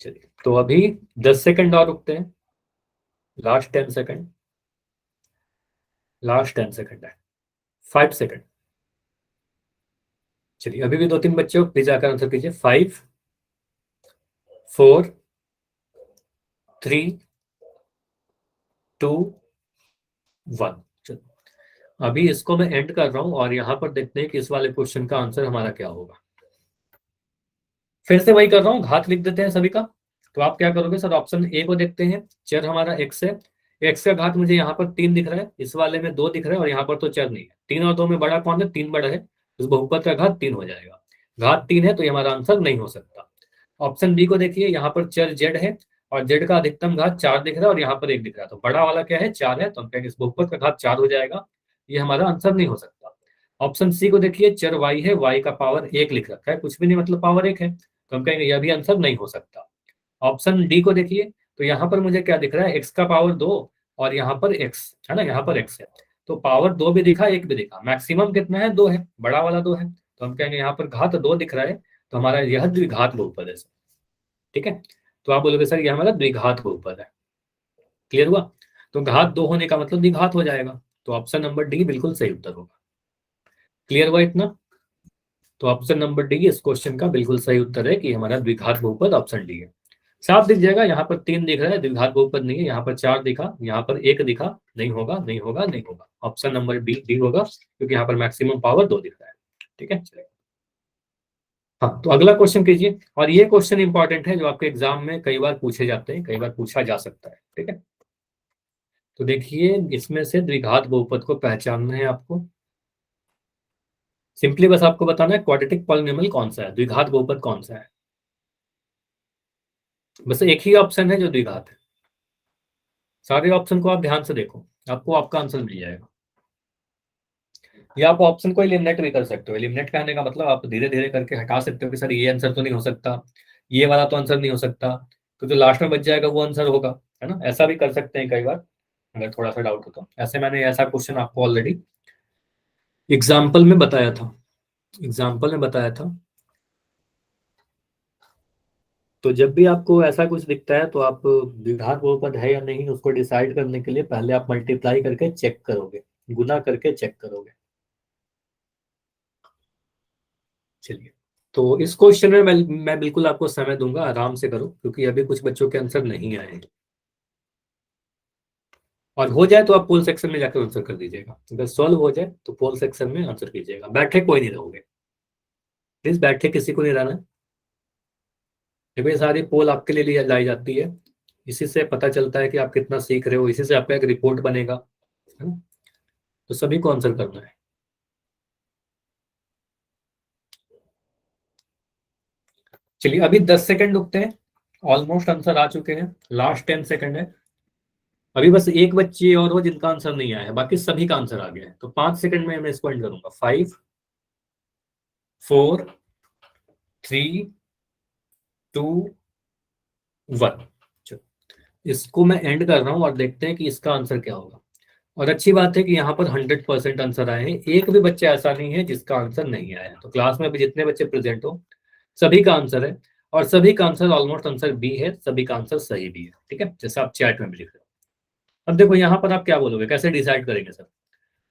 चलिए तो अभी 10 सेकंड और रुकते हैं, लास्ट 10 सेकंड, लास्ट 10 सेकंड है, 5 सेकंड। चलिए अभी भी 2-3 बच्चे हो, प्लीज आकर आंसर कीजिए, 5, 4, 3, 2, 1। चलो अभी इसको मैं एंड कर रहा हूं, और यहां पर देखते हैं कि इस वाले क्वेश्चन का आंसर हमारा क्या होगा। फिर से वही कर रहा हूँ, घात लिख देते हैं सभी का। तो आप क्या करोगे सर, ऑप्शन ए को देखते हैं, चर हमारा एक्स है, एक्स का घात मुझे यहाँ पर 3 दिख रहा है, इस वाले में 2 दिख रहा है, और यहाँ पर तो चर नहीं है, 3 और 2 में बड़ा कौन है, 3 बड़ा है, इस बहुपद का घात 3 हो जाएगा, घात 3 है तो ये हमारा आंसर नहीं हो सकता। ऑप्शन बी को देखिए, यहाँ पर चर जेड है, और जेड का अधिकतम घात 4 दिख रहा है, और यहाँ पर 1 दिख रहा है, तो बड़ा वाला क्या है, 4 है, तो हम कहेंगे इस बहुपद का घात 4 हो जाएगा, ये हमारा आंसर नहीं हो सकता। ऑप्शन सी को देखिए, चर वाई है, वाई का पावर 1 लिख रखा है, कुछ भी नहीं मतलब पावर 1 है, तो हम कहेंगे यह भी आंसर नहीं हो सकता। ऑप्शन डी को देखिए, तो यहाँ पर मुझे क्या दिख रहा है, एक्स का पावर 2, और यहाँ पर एक्स है ना, यहाँ पर एक्स है, तो पावर 2 भी दिखा, 1 भी दिखा, मैक्सिमम कितना है, 2 है, बड़ा वाला 2 है, तो हम कहेंगे यहाँ पर घात 2 दिख रहा है, तो हमारा यह द्विघात बहुपद है। ठीक है, तो आप बोलोगे सर यह हमारा द्विघात बहुपद है। क्लियर हुआ, तो घात 2 होने का मतलब द्विघात हो जाएगा, तो ऑप्शन नंबर डी बिल्कुल सही उत्तर होगा। क्लियर हुआ इतना, तो ऑप्शन नंबर डी इस क्वेश्चन का बिल्कुल सही उत्तर है, कि हमारा द्विघात बहुपद ऑप्शन डी है। साफ दिख जाएगा, यहाँ पर 3 दिख रहा है, द्विघात बहुपद नहीं है, यहाँ पर 4 दिखा, यहाँ पर 1 दिखा, नहीं होगा नहीं होगा नहीं होगा, ऑप्शन नंबर बी डी होगा, क्योंकि यहाँ पर मैक्सिमम पावर 2 दिख रहा है। ठीक है, चलिए हाँ, तो अगला क्वेश्चन कीजिए, और ये क्वेश्चन इंपॉर्टेंट है, जो आपके एग्जाम में कई बार पूछे जाते हैं, कई बार पूछा जा सकता है। ठीक है, तो देखिए इसमें से द्विघात बहुपद को पहचानना है आपको, सिंपली बस आपको बताना है क्वाड्रेटिक पॉलिनोमियल कौन सा है, द्विघात बहुपद कौन सा है, बस एक ही ऑप्शन है जो द्विघात है, सारे ऑप्शन को आप ध्यान से देखो, आपको आपका आंसर मिल जाएगा। या आप ऑप्शन को एलिमिनेट भी कर सकते हो। एलिमिनेट कहने का मतलब आप धीरे धीरे करके हटा सकते हो कि सर ये आंसर तो नहीं हो सकता, ये वाला तो आंसर नहीं हो सकता, तो जो लास्ट में बच जाएगा वो आंसर होगा, है ना। ऐसा भी कर सकते हैं कई बार, अगर थोड़ा सा डाउट हो तो। ऐसे मैंने ऐसा क्वेश्चन आपको ऑलरेडी एग्जाम्पल में बताया था, एग्जाम्पल में बताया था। तो जब भी आपको ऐसा कुछ दिखता है तो आप द्विघात बहुपद है या नहीं उसको डिसाइड करने के लिए पहले आप मल्टीप्लाई करके चेक करोगे, गुना करके चेक करोगे। चलिए, तो इस क्वेश्चन में मैं बिल्कुल आपको समय दूंगा, आराम से करो क्योंकि अभी कुछ बच्चों के आंसर नहीं आए हैं। और हो जाए तो आप पोल सेक्शन में जाकर आंसर कर दीजिएगा, अगर सॉल्व हो जाए तो पोल सेक्शन में आंसर कीजिएगा। बैठे कोई नहीं रहोगे, प्लीज बैठे किसी को नहीं रहना है। देखो ये सारी पोल आपके लिए लाई जाती है, इसी से पता चलता है कि आप कितना सीख रहे हो, इसी से आपका एक रिपोर्ट बनेगा, है ना। तो सभी को आंसर करना है। चलिए अभी 10 सेकंड रुकते हैं, ऑलमोस्ट आंसर आ चुके हैं, लास्ट 10 सेकंड है। अभी बस एक बच्चे और हो जिनका आंसर नहीं आया है, बाकी सभी का आंसर आ गया है। तो 5 सेकंड में मैं इसको एंड करूंगा। 5 4 3 2 1। इसको मैं एंड कर रहा हूं और देखते हैं कि इसका आंसर क्या होगा। और अच्छी बात है कि यहाँ पर 100% आंसर आए हैं, एक भी बच्चा ऐसा नहीं है जिसका आंसर नहीं आया है। तो क्लास में अभी जितने बच्चे प्रेजेंट हो सभी का आंसर है, और सभी का आंसर ऑलमोस्ट आंसर बी है, सभी का आंसर सही भी है। ठीक है, जैसे आप चैट में भी लिख रहे हो। अब देखो यहाँ पर आप क्या बोलोगे, कैसे डिसाइड करेंगे सर।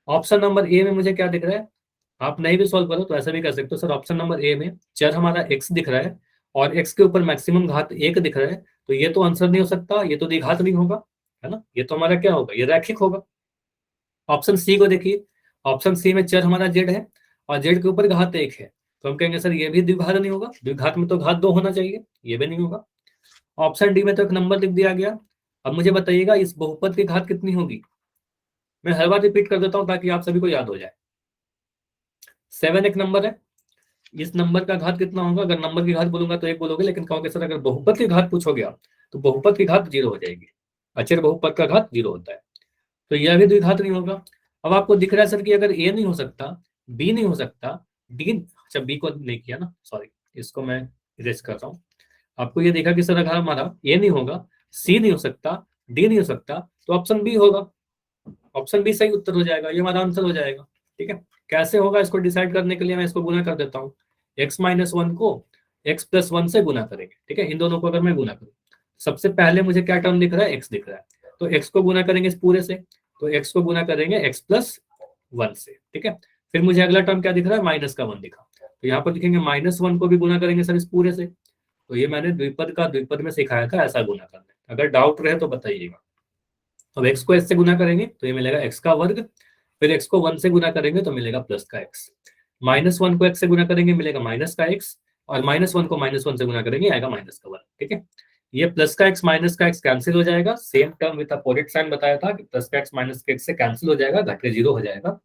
ऑप्शन नंबर ए में मुझे क्या दिख रहा है, आप नहीं भी सॉल्व करो तो ऐसा भी कर सकते हो सर। ऑप्शन नंबर ए में चर हमारा एक्स दिख रहा है और एक्स के ऊपर मैक्सिमम घात 1 दिख रहा है, तो ये तो आंसर नहीं हो सकता, ये तो द्विघात नहीं होगा, है ना। ये तो हमारा क्या होगा, ये रैखिक होगा। ऑप्शन सी को देखिए, ऑप्शन सी में चर हमारा जेड है और जेड के ऊपर घात 1 है, तो हम कहेंगे सर ये भी द्विघात नहीं होगा, द्विघात में तो घात 2 होना चाहिए, ये भी नहीं होगा। ऑप्शन डी में तो एक नंबर लिख दिया गया। अब मुझे बताइएगा इस बहुपद की घात कितनी होगी। मैं हर बार रिपीट कर देता हूँ ताकि आप सभी को याद हो जाए। 7 एक नंबर है, इस नंबर का घात कितना होगा। अगर नंबर की घात बोलूंगा तो 1 बोलोगे, लेकिन कहोगे सर अगर बहुपद की घात पूछोगे आप तो बहुपद की घात 0 हो जाएगी। अचर बहुपद का घात 0 होता है, तो यह भी द्विघात नहीं होगा। अब आपको दिख रहा है सर कि अगर ए नहीं हो सकता, बी नहीं हो सकता, डी, अच्छा बी को नहीं किया ना, सॉरी, इसको मैं इरेज कर रहा हूँ। आपको ये देखा कि सर अगर हमारा ए नहीं होगा, सी नहीं हो सकता, डी नहीं हो सकता, तो ऑप्शन बी होगा। ऑप्शन बी सही उत्तर हो जाएगा, ये हमारा आंसर हो जाएगा। ठीक है, कैसे होगा इसको डिसाइड करने के लिए मैं इसको गुना कर देता हूँ। x-1 को x+1 से गुना करेंगे। ठीक है, इन दोनों को अगर मैं गुना करूँ, सबसे पहले मुझे क्या टर्म दिख रहा है, x दिख रहा है, तो x को गुना करेंगे इस पूरे से, तो x को गुना करेंगे x+1 से। ठीक है, फिर मुझे अगला टर्म क्या दिख रहा है, -1 दिखा, तो यहाँ पर लिखेंगे -1 को भी गुना करेंगे सर इस पूरे से। तो ये मैंने द्विपद का द्विपद में सिखाया था ऐसा गुना करना, अगर डाउट रहे तो बताइएगा। अब x को s से गुना करेंगे तो ये मिलेगा x का वर्ग, फिर x को 1 से गुना करेंगे तो मिलेगा प्लस का x, -1 को x से गुना करेंगे मिलेगा माइनस का x, और -1 को -1 से गुना करेंगे आएगा माइनस का वर्ग। ठीक है, ये प्लस का x माइनस का x कैंसिल हो जाएगा, same term with opposite sign बताया था कि प्लस का x माइनस का x से कैंसिल हो जाएगा, घट के 0 हो जाएगा,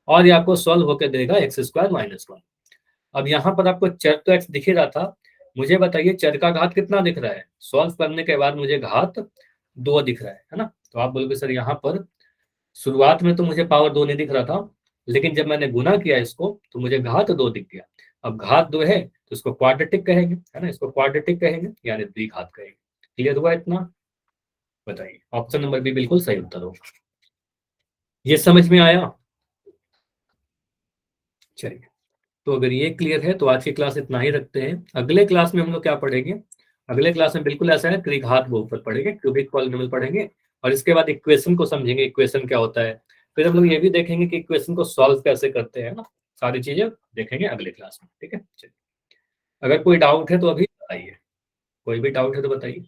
और ये आपको सॉल्व होकर देगा x² - 1। अब यहाँ पर आपको चर तो x दिख ही रहा था, मुझे बताइए चर का घात कितना दिख रहा है। सॉल्व करने के बाद मुझे घात 2 दिख रहा है ना। तो आप बोलोगे सर यहाँ पर शुरुआत में तो मुझे पावर 2 नहीं दिख रहा था, लेकिन जब मैंने गुना किया इसको तो मुझे घात 2 दिख गया। अब घात 2 है तो इसको क्वाड्रेटिक कहेंगे, है ना, इसको क्वाड्रेटिक कहेंगे यानी द्विघात कहेंगे। क्लियर हुआ इतना, बताइए। ऑप्शन नंबर बी बिल्कुल सही उत्तर होगा। ये समझ में आया। चलिए, तो अगर ये क्लियर है तो आज की क्लास इतना ही रखते हैं। अगले क्लास में हम लोग क्या पढ़ेंगे, अगले क्लास में बिल्कुल ऐसा है त्रिघात बहुपद पढ़ेंगे, क्यूबिक पॉलिनोमियल पढ़ेंगे, और इसके बाद इक्वेशन को समझेंगे, इक्वेशन क्या होता है। फिर हम लोग ये भी देखेंगे कि इक्वेशन को सॉल्व कैसे करते हैं ना, सारी चीजें देखेंगे अगले क्लास में। ठीक है, चलिए, अगर कोई डाउट है तो अभी बताइए, कोई भी डाउट है तो बताइए।